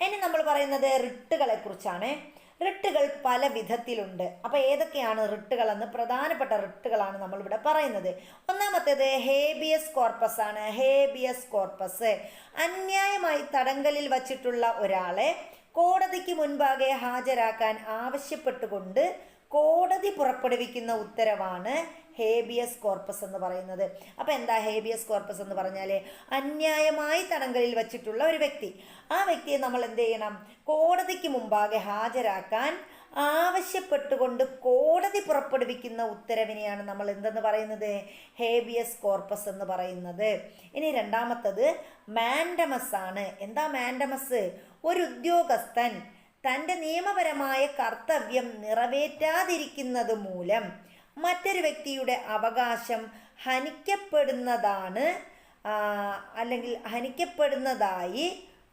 ഇനി നമ്മൾ പറയുന്നത് റിട്ടുകളെ കുറിച്ചാണ്. റിട്ടുകൾ പല വിധത്തിലുണ്ട്. അപ്പോൾ ഏതൊക്കെയാണ് റിട്ടുകളെന്ന് പ്രധാനപ്പെട്ട റിട്ടുകളാണ് നമ്മളിവിടെ പറയുന്നത്. ഒന്നാമത്തേത് ഹേബിയസ് കോർപ്പസ് ആണ്. ഹേബിയസ് കോർപ്പസ് അന്യായമായി തടങ്കലിൽ വച്ചിട്ടുള്ള ഒരാളെ കോടതിക്ക് മുൻപാകെ ഹാജരാക്കാൻ ആവശ്യപ്പെട്ടുകൊണ്ട് കോടതി പുറപ്പെടുവിക്കുന്ന ഉത്തരവാണ് ഹേബിയസ് കോർപ്പസ് എന്ന് പറയുന്നത്. അപ്പോൾ എന്താ ഹേബിയസ് കോർപ്പസ് എന്ന് പറഞ്ഞാൽ? അന്യായമായി തടങ്കലിൽ വച്ചിട്ടുള്ള ഒരു വ്യക്തി, ആ വ്യക്തിയെ നമ്മൾ എന്ത് ചെയ്യണം? കോടതിക്ക് മുമ്പാകെ ഹാജരാക്കാൻ ആവശ്യപ്പെട്ടുകൊണ്ട് കോടതി പുറപ്പെടുവിക്കുന്ന ഉത്തരവിനെയാണ് നമ്മൾ എന്തെന്ന് പറയുന്നത്? ഹേബിയസ് കോർപ്പസ് എന്ന് പറയുന്നത്. ഇനി രണ്ടാമത്തത് മാൻഡമസ് ആണ്. എന്താ മാൻഡമസ്? ഒരു ഉദ്യോഗസ്ഥൻ തൻ്റെ നിയമപരമായ കർത്തവ്യം നിറവേറ്റാതിരിക്കുന്നത് മൂലം മറ്റൊരു വ്യക്തിയുടെ അവകാശം ഹനിക്കപ്പെടുന്നതാണ് അല്ലെങ്കിൽ ഹനിക്കപ്പെടുന്നതായി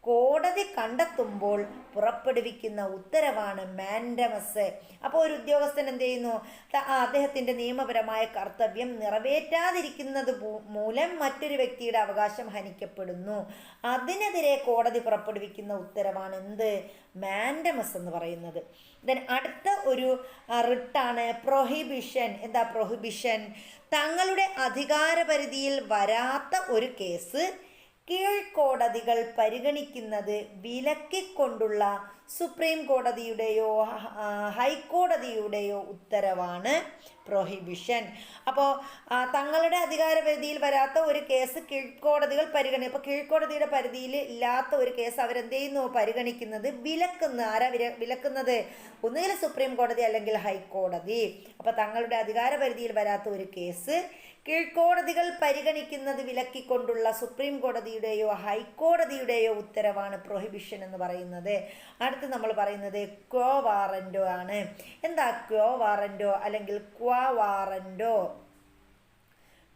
കോടതി കണ്ടെത്തുമ്പോൾ പുറപ്പെടുവിക്കുന്ന ഉത്തരവാണ് മാൻഡമസ്. അപ്പോൾ ഒരു ഉദ്യോഗസ്ഥൻ എന്ത് ചെയ്യുന്നു? അദ്ദേഹത്തിൻ്റെ നിയമപരമായ കർത്തവ്യം നിറവേറ്റാതിരിക്കുന്നത് മൂലം മറ്റൊരു വ്യക്തിയുടെ അവകാശം ഹനിക്കപ്പെടുന്നു, അതിനെതിരെ കോടതി പുറപ്പെടുവിക്കുന്ന ഉത്തരവാണ് എന്ത്? മാൻഡമസ് എന്ന് പറയുന്നത്. അടുത്ത ഒരു റിട്ടാണ് പ്രൊഹിബിഷൻ. എന്താ പ്രൊഹിബിഷൻ? തങ്ങളുടെ അധികാരപരിധിയിൽ വരാത്ത ഒരു കേസ് കീഴ്ക്കോടതികൾ പരിഗണിക്കുന്നത് വിലക്കിക്കൊണ്ടുള്ള സുപ്രീം കോടതിയുടെയോ ഹൈക്കോടതിയുടെയോ ഉത്തരവാണ് പ്രൊഹിബിഷൻ. അപ്പോൾ തങ്ങളുടെ അധികാരപരിധിയിൽ വരാത്ത ഒരു കേസ് കീഴ്ക്കോടതികൾ അപ്പോൾ കീഴ്ക്കോടതിയുടെ പരിധിയിൽ ഇല്ലാത്ത ഒരു കേസ് അവരെന്ത് ചെയ്യുന്നു? പരിഗണിക്കുന്നത് വിലക്കുന്ന. ആരാ വിലക്കുന്നത്? ഒന്നുകിൽ സുപ്രീം കോടതി അല്ലെങ്കിൽ ഹൈക്കോടതി. അപ്പോൾ തങ്ങളുടെ അധികാരപരിധിയിൽ വരാത്ത ഒരു കേസ് കീഴ്ക്കോടതികൾ പരിഗണിക്കുന്നത് വിലക്കിക്കൊണ്ടുള്ള സുപ്രീം കോടതിയുടെയോ ഹൈക്കോടതിയുടെയോ ഉത്തരവാണ് പ്രൊഹിബിഷൻ എന്ന് പറയുന്നത്. അടുത്ത് നമ്മൾ പറയുന്നത് ക്വോ വാറന്റോ ആണ്. എന്താ ക്വോ വാറന്റോ അല്ലെങ്കിൽ ക്വാ വാറന്റോ?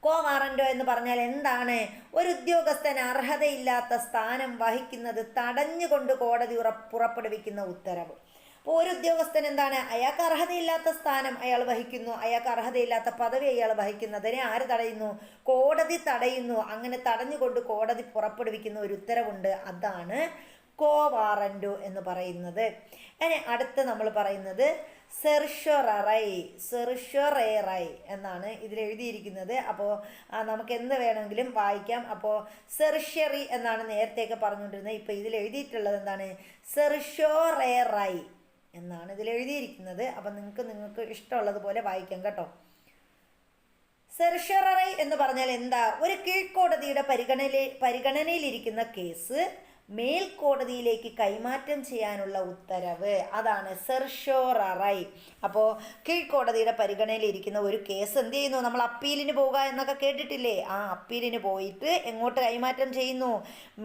ക്വോ വാറന്റോ എന്ന് പറഞ്ഞാൽ എന്താണ്? ഒരു ഉദ്യോഗസ്ഥൻ അർഹതയില്ലാത്ത സ്ഥാനം വഹിക്കുന്നത് തടഞ്ഞുകൊണ്ട് കോടതി പുറപ്പെടുവിക്കുന്ന ഉത്തരവ്. അപ്പോൾ ഒരു ഉദ്യോഗസ്ഥൻ എന്താണ്? അയാൾക്ക് അർഹതയില്ലാത്ത സ്ഥാനം അയാൾ വഹിക്കുന്നു, അയാൾക്ക് അർഹതയില്ലാത്ത പദവി അയാൾ വഹിക്കുന്നതിനെ ആര് തടയുന്നു? കോടതി തടയുന്നു. അങ്ങനെ തടഞ്ഞുകൊണ്ട് കോടതി പുറപ്പെടുവിക്കുന്ന ഒരു ഉത്തരവുണ്ട്, അതാണ് ക്വോ വാറന്റോ എന്ന് പറയുന്നത്. ഇനി അടുത്ത് നമ്മൾ പറയുന്നത് സെർഷ്യോറൈ എന്നാണ് ഇതിൽ എഴുതിയിരിക്കുന്നത്. അപ്പോൾ നമുക്ക് എന്ത് വേണമെങ്കിലും വായിക്കാം. അപ്പോൾ സെർഷ്യറി എന്നാണ് നേരത്തെയൊക്കെ പറഞ്ഞുകൊണ്ടിരുന്നത്. ഇപ്പോൾ ഇതിൽ എഴുതിയിട്ടുള്ളത് എന്താണ്? സെർഷ്യോറൈ എന്നാണ് ഇതിൽ എഴുതിയിരിക്കുന്നത്. അപ്പം നിങ്ങൾക്ക് ഇഷ്ടമുള്ളതുപോലെ വായിക്കാം കേട്ടോ. സെർഷ്യറൈ എന്ന് പറഞ്ഞാൽ എന്താ? ഒരു കീഴ്ക്കോടതിയുടെ പരിഗണനയിലിരിക്കുന്ന കേസ് മേൽക്കോടതിയിലേക്ക് കൈമാറ്റം ചെയ്യാനുള്ള ഉത്തരവ്, അതാണ് സെർഷോററൈ. അപ്പോൾ കീഴ്ക്കോടതിയുടെ പരിഗണനയിലിരിക്കുന്ന ഒരു കേസ് എന്ത് ചെയ്യുന്നു, നമ്മൾ അപ്പീലിന് പോവുക എന്നൊക്കെ കേട്ടിട്ടില്ലേ, ആ അപ്പീലിന് പോയിട്ട് എങ്ങോട്ട് കൈമാറ്റം ചെയ്യുന്നു,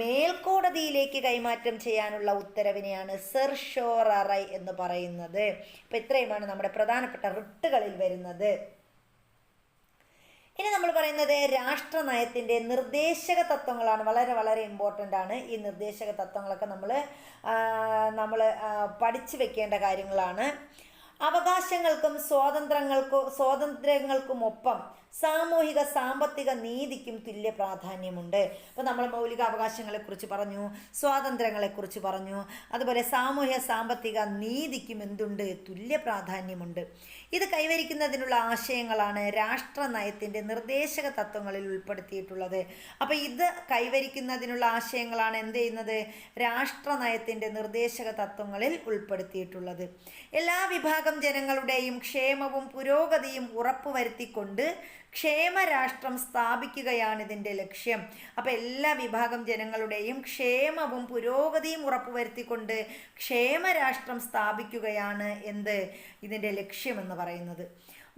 മേൽക്കോടതിയിലേക്ക് കൈമാറ്റം ചെയ്യാനുള്ള ഉത്തരവിനെയാണ് സെർഷോററൈ എന്ന് പറയുന്നത്. അപ്പോൾ ഇത്രയുമാണ് നമ്മുടെ പ്രധാനപ്പെട്ട റിട്ടുകളിൽ വരുന്നത്. ഇനി നമ്മൾ പറയുന്നത് രാഷ്ട്ര നയത്തിൻ്റെ നിർദ്ദേശക തത്വങ്ങളാണ്. വളരെ വളരെ ഇമ്പോർട്ടൻ്റ് ആണ്. ഈ നിർദ്ദേശക തത്വങ്ങളൊക്കെ നമ്മൾ പഠിച്ചു വെക്കേണ്ട കാര്യങ്ങളാണ്. അവകാശങ്ങൾക്കും സ്വാതന്ത്ര്യങ്ങൾക്കുമൊപ്പം സാമൂഹിക സാമ്പത്തിക നീതിക്കും തുല്യ പ്രാധാന്യമുണ്ട്. അപ്പോൾ നമ്മൾ മൗലിക അവകാശങ്ങളെക്കുറിച്ച് പറഞ്ഞു, സ്വാതന്ത്ര്യങ്ങളെക്കുറിച്ച് പറഞ്ഞു, അതുപോലെ സാമൂഹ്യ സാമ്പത്തിക നീതിക്കും എന്തുണ്ട്, തുല്യ പ്രാധാന്യമുണ്ട്. ഇത് കൈവരിക്കുന്നതിനുള്ള ആശയങ്ങളാണ് രാഷ്ട്ര നയത്തിൻ്റെ നിർദ്ദേശക തത്വങ്ങളിൽ ഉൾപ്പെടുത്തിയിട്ടുള്ളത്. അപ്പോൾ ഇത് കൈവരിക്കുന്നതിനുള്ള ആശയങ്ങളാണ് എന്ത് ചെയ്യുന്നത്, രാഷ്ട്ര നയത്തിൻ്റെ നിർദ്ദേശക തത്വങ്ങളിൽ ഉൾപ്പെടുത്തിയിട്ടുള്ളത്. എല്ലാ വിഭാഗം ജനങ്ങളുടെയും ക്ഷേമവും പുരോഗതിയും ഉറപ്പുവരുത്തിക്കൊണ്ട് ക്ഷേമരാഷ്ട്രം സ്ഥാപിക്കുകയാണ് ഇതിൻ്റെ ലക്ഷ്യം. അപ്പോൾ എല്ലാ വിഭാഗം ജനങ്ങളുടെയും ക്ഷേമവും പുരോഗതിയും ഉറപ്പുവരുത്തിക്കൊണ്ട് ക്ഷേമരാഷ്ട്രം സ്ഥാപിക്കുകയാണ് ഇതിൻ്റെ ലക്ഷ്യമെന്ന് പറയുന്നത്.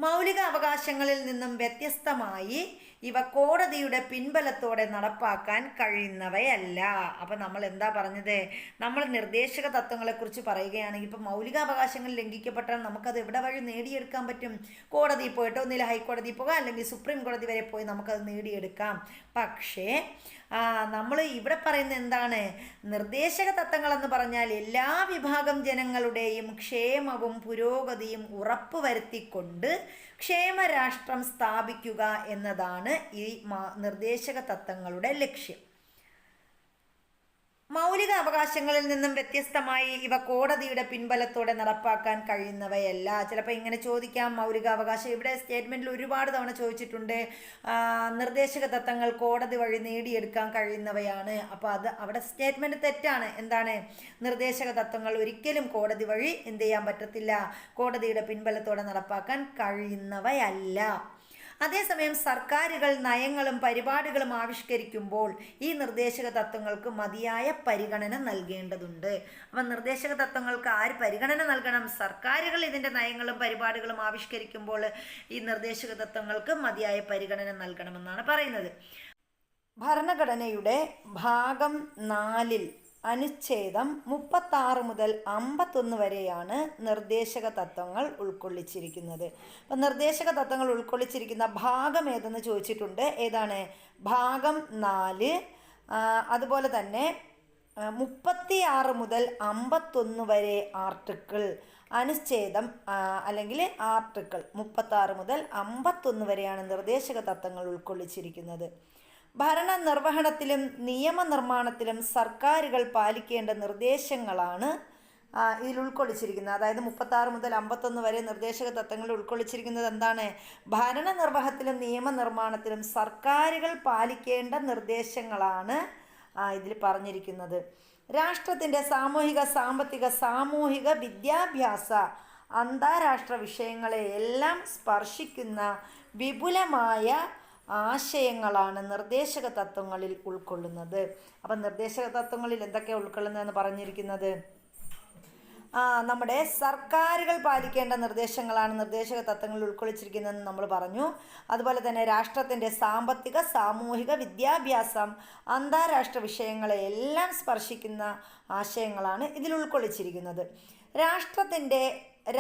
മൗലിക അവകാശങ്ങളിൽ നിന്നും വ്യത്യസ്തമായി ഇവ കോടതിയുടെ പിൻബലത്തോടെ നടപ്പാക്കാൻ കഴിയുന്നവയല്ല. അപ്പം നമ്മൾ എന്താ പറഞ്ഞത്, നമ്മൾ നിർദ്ദേശക തത്വങ്ങളെക്കുറിച്ച് പറയുകയാണെങ്കിൽ ഇപ്പം മൗലികാവകാശങ്ങൾ ലംഘിക്കപ്പെട്ടാൽ നമുക്കത് എവിടെ വഴി നേടിയെടുക്കാൻ പറ്റും, കോടതിയിൽ പോയിട്ട് ഒന്നില്ല ഹൈക്കോടതിയിൽ പോകാം, അല്ലെങ്കിൽ സുപ്രീം കോടതി വരെ പോയി നമുക്കത് നേടിയെടുക്കാം. പക്ഷേ നമ്മൾ ഇവിടെ പറയുന്നത് എന്താണ്, നിർദ്ദേശക തത്വങ്ങളെന്ന് പറഞ്ഞാൽ എല്ലാ വിഭാഗം ജനങ്ങളുടെയും ക്ഷേമവും പുരോഗതിയും ഉറപ്പുവരുത്തിക്കൊണ്ട് ക്ഷേമരാഷ്ട്രം സ്ഥാപിക്കുക എന്നതാണ് ഈ നിർദ്ദേശക തത്വങ്ങളുടെ ലക്ഷ്യം. മൗലിക അവകാശങ്ങളിൽ നിന്നും വ്യത്യസ്തമായി ഇവ കോടതിയുടെ പിൻബലത്തോടെ നടപ്പാക്കാൻ കഴിയുന്നവയല്ല. ചിലപ്പോൾ ഇങ്ങനെ ചോദിക്കാം, മൗലിക അവകാശം ഇവിടെ സ്റ്റേറ്റ്മെൻറ്റിൽ ഒരുപാട് തവണ ചോദിച്ചിട്ടുണ്ട്, നിർദ്ദേശക തത്വങ്ങൾ കോടതി വഴി നേടിയെടുക്കാൻ കഴിയുന്നവയാണ്. അപ്പോൾ അത് അവിടെ സ്റ്റേറ്റ്മെൻറ്റ് തെറ്റാണ്. എന്താണ്, നിർദ്ദേശക തത്വങ്ങൾ ഒരിക്കലും കോടതി വഴി എന്ത് ചെയ്യാൻ പറ്റത്തില്ല, കോടതിയുടെ പിൻബലത്തോടെ നടപ്പാക്കാൻ കഴിയുന്നവയല്ല. അതേസമയം സർക്കാരുകൾ നയങ്ങളും പരിപാടികളും ആവിഷ്കരിക്കുമ്പോൾ ഈ നിർദ്ദേശക തത്വങ്ങൾക്ക് മതിയായ പരിഗണന നൽകേണ്ടതുണ്ട്. അപ്പം നിർദ്ദേശക തത്വങ്ങൾക്ക് ആര് പരിഗണന നൽകണം, സർക്കാരുകൾ ഇതിൻ്റെ നയങ്ങളും പരിപാടികളും ആവിഷ്കരിക്കുമ്പോൾ ഈ നിർദ്ദേശക തത്വങ്ങൾക്ക് മതിയായ പരിഗണന നൽകണമെന്നാണ് പറയുന്നത്. ഭരണഘടനയുടെ ഭാഗം 4 അനുച്ഛേദം 36 മുതൽ 51 വരെയാണ് നിർദ്ദേശക തത്വങ്ങൾ ഉൾക്കൊള്ളിച്ചിരിക്കുന്നത്. അപ്പം നിർദ്ദേശക തത്വങ്ങൾ ഉൾക്കൊള്ളിച്ചിരിക്കുന്ന ഭാഗം ഏതെന്ന് ചോദിച്ചിട്ടുണ്ട്. ഏതാണ്, ഭാഗം 4. അതുപോലെ തന്നെ 36 മുതൽ 51 വരെ ആർട്ടിക്കിൾ, അനുച്ഛേദം അല്ലെങ്കിൽ ആർട്ടിക്കിൾ 36 മുതൽ 51 വരെയാണ് നിർദ്ദേശക തത്വങ്ങൾ ഉൾക്കൊള്ളിച്ചിരിക്കുന്നത്. ഭരണനിർവഹണത്തിലും നിയമനിർമ്മാണത്തിലും സർക്കാരുകൾ പാലിക്കേണ്ട നിർദ്ദേശങ്ങളാണ് ഇതിൽ ഉൾക്കൊള്ളിച്ചിരിക്കുന്നത്. അതായത് 36 മുതൽ 51 വരെ നിർദ്ദേശക തത്വങ്ങൾ ഉൾക്കൊള്ളിച്ചിരിക്കുന്നത് എന്താണ്, ഭരണനിർവഹണത്തിലും നിയമനിർമ്മാണത്തിലും സർക്കാരുകൾ പാലിക്കേണ്ട നിർദ്ദേശങ്ങളാണ് ഇതിൽ പറഞ്ഞിരിക്കുന്നത്. രാഷ്ട്രത്തിൻ്റെ സാമൂഹിക, സാമ്പത്തിക, സാമൂഹിക, വിദ്യാഭ്യാസ, അന്താരാഷ്ട്ര വിഷയങ്ങളെ എല്ലാം സ്പർശിക്കുന്ന വിപുലമായ ആശയങ്ങളാണ് നിർദ്ദേശക തത്വങ്ങളിൽ ഉൾക്കൊള്ളുന്നത്. അപ്പം നിർദ്ദേശക തത്വങ്ങളിൽ എന്തൊക്കെയാണ് ഉൾക്കൊള്ളുന്നതെന്ന് പറഞ്ഞിരിക്കുന്നത്, നമ്മുടെ സർക്കാരുകൾ പാലിക്കേണ്ട നിർദ്ദേശങ്ങളാണ് നിർദ്ദേശക തത്വങ്ങളിൽ ഉൾക്കൊള്ളിച്ചിരിക്കുന്നതെന്ന് നമ്മൾ പറഞ്ഞു. അതുപോലെ തന്നെ രാഷ്ട്രത്തിൻ്റെ സാമ്പത്തിക, സാമൂഹിക, വിദ്യാഭ്യാസം, അന്താരാഷ്ട്ര വിഷയങ്ങളെ എല്ലാം സ്പർശിക്കുന്ന ആശയങ്ങളാണ് ഇതിൽ ഉൾക്കൊള്ളിച്ചിരിക്കുന്നത്.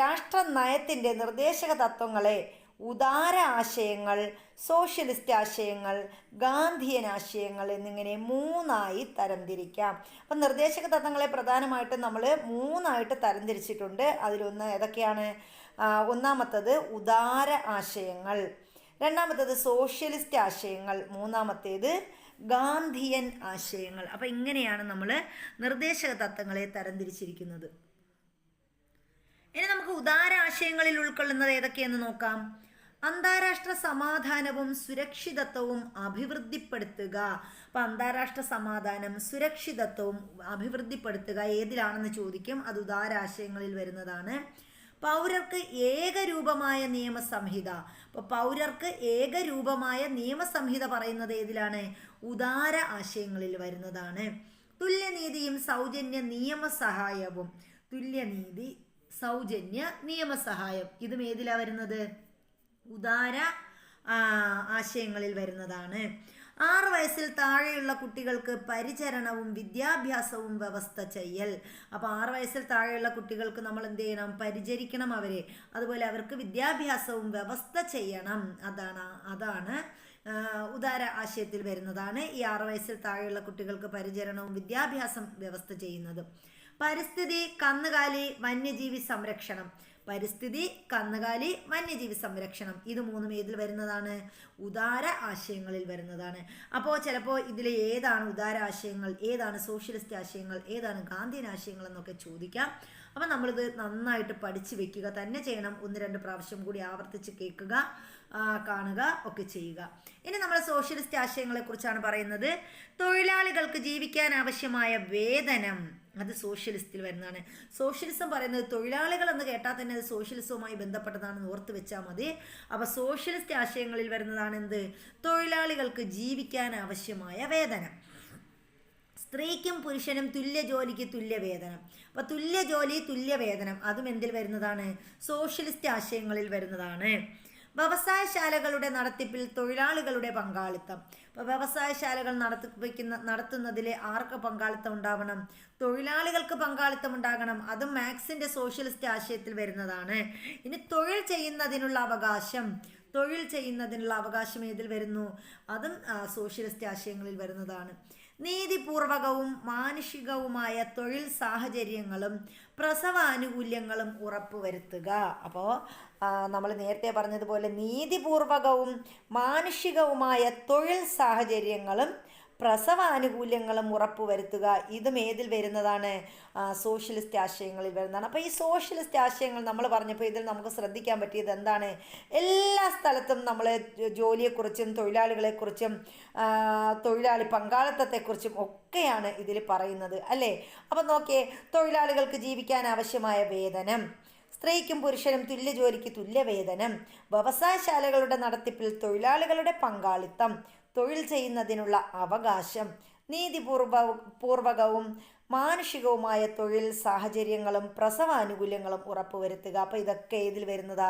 രാഷ്ട്ര നയത്തിൻ്റെ നിർദ്ദേശക തത്വങ്ങളെ ഉദാര ആശയങ്ങൾ, സോഷ്യലിസ്റ്റ് ആശയങ്ങൾ, ഗാന്ധിയൻ ആശയങ്ങൾ എന്നിങ്ങനെ 3ആയി തരംതിരിക്കാം. അപ്പം നിർദ്ദേശക തത്വങ്ങളെ പ്രധാനമായിട്ടും നമ്മൾ 3ആയിട്ട് തരംതിരിച്ചിട്ടുണ്ട്. അതിലൊന്ന് ഏതൊക്കെയാണ്, ഒന്നാമത്തത് ഉദാര ആശയങ്ങൾ, രണ്ടാമത്തേത് സോഷ്യലിസ്റ്റ് ആശയങ്ങൾ, മൂന്നാമത്തേത് ഗാന്ധിയൻ ആശയങ്ങൾ. അപ്പം ഇങ്ങനെയാണ് നമ്മൾ നിർദ്ദേശക തത്വങ്ങളെ തരംതിരിച്ചിരിക്കുന്നത്. ഇനി നമുക്ക് ഉദാര ആശയങ്ങളിൽ ഉൾക്കൊള്ളുന്നത് ഏതൊക്കെയെന്ന് നോക്കാം. അന്താരാഷ്ട്ര സമാധാനവും സുരക്ഷിതത്വവും അഭിവൃദ്ധിപ്പെടുത്തുക. അപ്പം അന്താരാഷ്ട്ര സമാധാനം, സുരക്ഷിതത്വവും അഭിവൃദ്ധിപ്പെടുത്തുക ഏതിലാണെന്ന് ചോദിക്കും. അത് ഉദാരാശയങ്ങളിൽ വരുന്നതാണ്. പൗരർക്ക് ഏകരൂപമായ നിയമസംഹിത. അപ്പോൾ പൗരർക്ക് ഏകരൂപമായ നിയമസംഹിത പറയുന്നത് ഏതിലാണ്, ഉദാര ആശയങ്ങളിൽ വരുന്നതാണ്. തുല്യനീതിയും സൗജന്യ നിയമസഹായവും. തുല്യനീതി, സൗജന്യ നിയമസഹായം, ഇതും ഏതിലാ വരുന്നത്? ഉദാര ആശയങ്ങളിൽ വരുന്നതാണ്. 6 വയസ്സിൽ താഴെയുള്ള കുട്ടികൾക്ക് പരിചരണവും വിദ്യാഭ്യാസവും വ്യവസ്ഥ ചെയ്യൽ. അപ്പോൾ 6 വയസ്സിൽ താഴെയുള്ള കുട്ടികൾക്ക് നമ്മൾ എന്ത് ചെയ്യണം? പരിചരിക്കണം അവരെ. അതുപോലെ അവർക്ക് വിദ്യാഭ്യാസവും വ്യവസ്ഥ ചെയ്യണം. അതാണ് ഉദാര ആശയത്തിൽ വരുന്നതാണ് ഈ 6 വയസ്സിൽ താഴെയുള്ള കുട്ടികൾക്ക് പരിചരണവും വിദ്യാഭ്യാസം വ്യവസ്ഥ ചെയ്യുന്നത്. പരിസ്ഥിതി, കന്നുകാലി, വന്യജീവി സംരക്ഷണം. പരിസ്ഥിതി, കന്നുകാലി, വന്യജീവി സംരക്ഷണം, ഇത് മൂന്നും ഏതിൽ വരുന്നതാണ്? ഉദാര ആശയങ്ങളിൽ വരുന്നതാണ്. അപ്പോൾ ചിലപ്പോൾ ഇതിൽ ഏതാണ് ഉദാര ആശയങ്ങൾ, ഏതാണ് സോഷ്യലിസ്റ്റ് ആശയങ്ങൾ, ഏതാണ് ഗാന്ധിയൻ ആശയങ്ങൾ എന്നൊക്കെ ചോദിക്കാം. അപ്പം നമ്മളിത് നന്നായിട്ട് പഠിച്ചു വെക്കുക തന്നെ ചെയ്യണം. 1-2 പ്രാവശ്യം കൂടി ആവർത്തിച്ച് കേൾക്കുക, കാണുക ഒക്കെ ചെയ്യുക. ഇനി നമ്മൾ സോഷ്യലിസ്റ്റ് ആശയങ്ങളെക്കുറിച്ചാണ് പറയുന്നത്. തൊഴിലാളികൾക്ക് ജീവിക്കാൻ ആവശ്യമായ വേതനം, അത് സോഷ്യലിസ്റ്റിൽ വരുന്നതാണ്. സോഷ്യലിസം പറയുന്നത് തൊഴിലാളികൾ എന്ന് കേട്ടാൽ തന്നെ അത് സോഷ്യലിസവുമായി ബന്ധപ്പെട്ടതാണെന്ന് ഓർത്ത് വെച്ചാൽ മതി. അപ്പോൾ സോഷ്യലിസ്റ്റ് ആശയങ്ങളിൽ വരുന്നതാണ് എന്ത്? തൊഴിലാളികൾക്ക് ജീവിക്കാൻ ആവശ്യമായ വേതനം. സ്ത്രീക്കും പുരുഷനും തുല്യ ജോലിക്ക് തുല്യ വേതനം. അപ്പോൾ തുല്യ ജോലി തുല്യ വേതനം, അതും എന്തിൽ വരുന്നതാണ്? സോഷ്യലിസ്റ്റ് ആശയങ്ങളിൽ വരുന്നതാണ്. വ്യവസായശാലകളുടെ നടത്തിപ്പിൽ തൊഴിലാളികളുടെ പങ്കാളിത്തം. ഇപ്പോൾ വ്യവസായശാലകൾ നടത്തുന്നതിൽ ആർക്ക് പങ്കാളിത്തം ഉണ്ടാവണം? തൊഴിലാളികൾക്ക് പങ്കാളിത്തം ഉണ്ടാകണം. അതും മാക്സിൻ്റെ സോഷ്യലിസ്റ്റ് ആശയത്തിൽ വരുന്നതാണ്. ഇനി തൊഴിൽ ചെയ്യുന്നതിനുള്ള അവകാശം ഏതിൽ വരുന്നു? അതും സോഷ്യലിസ്റ്റ് ആശയങ്ങളിൽ വരുന്നതാണ്. നീതിപൂർവകവും മാനുഷികവുമായ തൊഴിൽ സാഹചര്യങ്ങളും പ്രസവാനുകൂല്യങ്ങളും ഉറപ്പുവരുത്തുക. അപ്പോൾ നമ്മൾ നേരത്തെ പറഞ്ഞതുപോലെ നീതിപൂർവകവും മാനുഷികവുമായ തൊഴിൽ സാഹചര്യങ്ങളും പ്രസവാനുകൂല്യങ്ങളും ഉറപ്പുവരുത്തുക, ഇതും ഏതിൽ വരുന്നതാണ്? സോഷ്യലിസ്റ്റ് ആശയങ്ങളിൽ വരുന്നതാണ്. അപ്പോൾ ഈ സോഷ്യലിസ്റ്റ് ആശയങ്ങൾ നമ്മൾ പറഞ്ഞപ്പോൾ ഇതിൽ നമുക്ക് ശ്രദ്ധിക്കാൻ പറ്റിയത് എന്താണ്? എല്ലാ സ്ഥലത്തും നമ്മൾ ജോലിയെക്കുറിച്ചും തൊഴിലാളികളെക്കുറിച്ചും തൊഴിലാളി പങ്കാളിത്തത്തെക്കുറിച്ചും ഒക്കെയാണ് ഇതിൽ പറയുന്നത് അല്ലേ? അപ്പം നോക്കിയേ, തൊഴിലാളികൾക്ക് ജീവിക്കാൻ ആവശ്യമായ വേതനം, സ്ത്രീക്കും പുരുഷനും തുല്യ ജോലിക്ക് തുല്യ വേതനം, വ്യവസായശാലകളുടെ നടത്തിപ്പിൽ തൊഴിലാളികളുടെ പങ്കാളിത്തം, തൊഴിൽ ചെയ്യുന്നതിനുള്ള അവകാശം, നീതിപൂർവകവും മാനുഷികവുമായ തൊഴിൽ സാഹചര്യങ്ങളും പ്രസവാനുകൂല്യങ്ങളും ഉറപ്പുവരുത്തുക. അപ്പോൾ ഇതൊക്കെ ഇതിൽ വരുന്നതാ?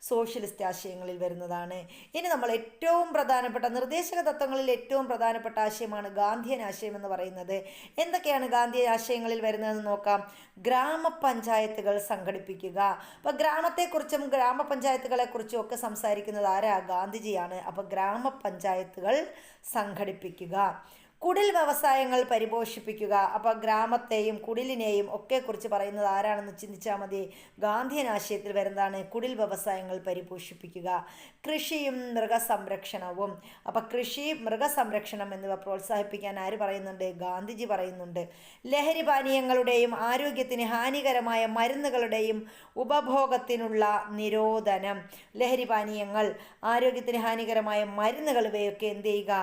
സോഷ്യലിസ്റ്റ് ആശയങ്ങളിൽ വരുന്നതാണ്. ഇനി നമ്മൾ ഏറ്റവും പ്രധാനപ്പെട്ട നിർദ്ദേശക തത്വങ്ങളിൽ ഏറ്റവും പ്രധാനപ്പെട്ട ആശയമാണ് ഗാന്ധിയൻ ആശയം എന്ന് പറയുന്നത്. എന്തൊക്കെയാണ് ഗാന്ധിയൻ ആശയങ്ങളിൽ വരുന്നതെന്ന് നോക്കാം. ഗ്രാമപഞ്ചായത്തുകൾ സംഘടിപ്പിക്കുക. അപ്പോൾ ഗ്രാമത്തെക്കുറിച്ചും ഗ്രാമപഞ്ചായത്തുകളെക്കുറിച്ചും ഒക്കെ സംസാരിക്കുന്നത് ആരാ? ഗാന്ധിജിയാണ്. അപ്പോൾ ഗ്രാമപഞ്ചായത്തുകൾ സംഘടിപ്പിക്കുക. കുടിൽ വ്യവസായങ്ങൾ പരിപോഷിപ്പിക്കുക. അപ്പോൾ ഗ്രാമത്തെയും കുടിലിനെയും ഒക്കെ കുറിച്ച് പറയുന്നത് ആരാണെന്ന് ചിന്തിച്ചാൽ മതി. ഗാന്ധിയൻ ആശയത്തിൽ വരുന്നതാണ് കുടിൽ വ്യവസായങ്ങൾ പരിപോഷിപ്പിക്കുക. കൃഷിയും മൃഗസംരക്ഷണവും. അപ്പോൾ കൃഷി, മൃഗസംരക്ഷണം എന്നിവ പ്രോത്സാഹിപ്പിക്കാൻ ആര് പറയുന്നുണ്ട്? ഗാന്ധിജി പറയുന്നുണ്ട്. ലഹരി പാനീയങ്ങളുടെയും ആരോഗ്യത്തിന് ഹാനികരമായ മരുന്നുകളുടെയും ഉപഭോഗത്തിനുള്ള നിരോധനം. ലഹരി പാനീയങ്ങൾ, ആരോഗ്യത്തിന് ഹാനികരമായ മരുന്നുകൾ, ഇവയൊക്കെ എന്ത് ചെയ്യുക?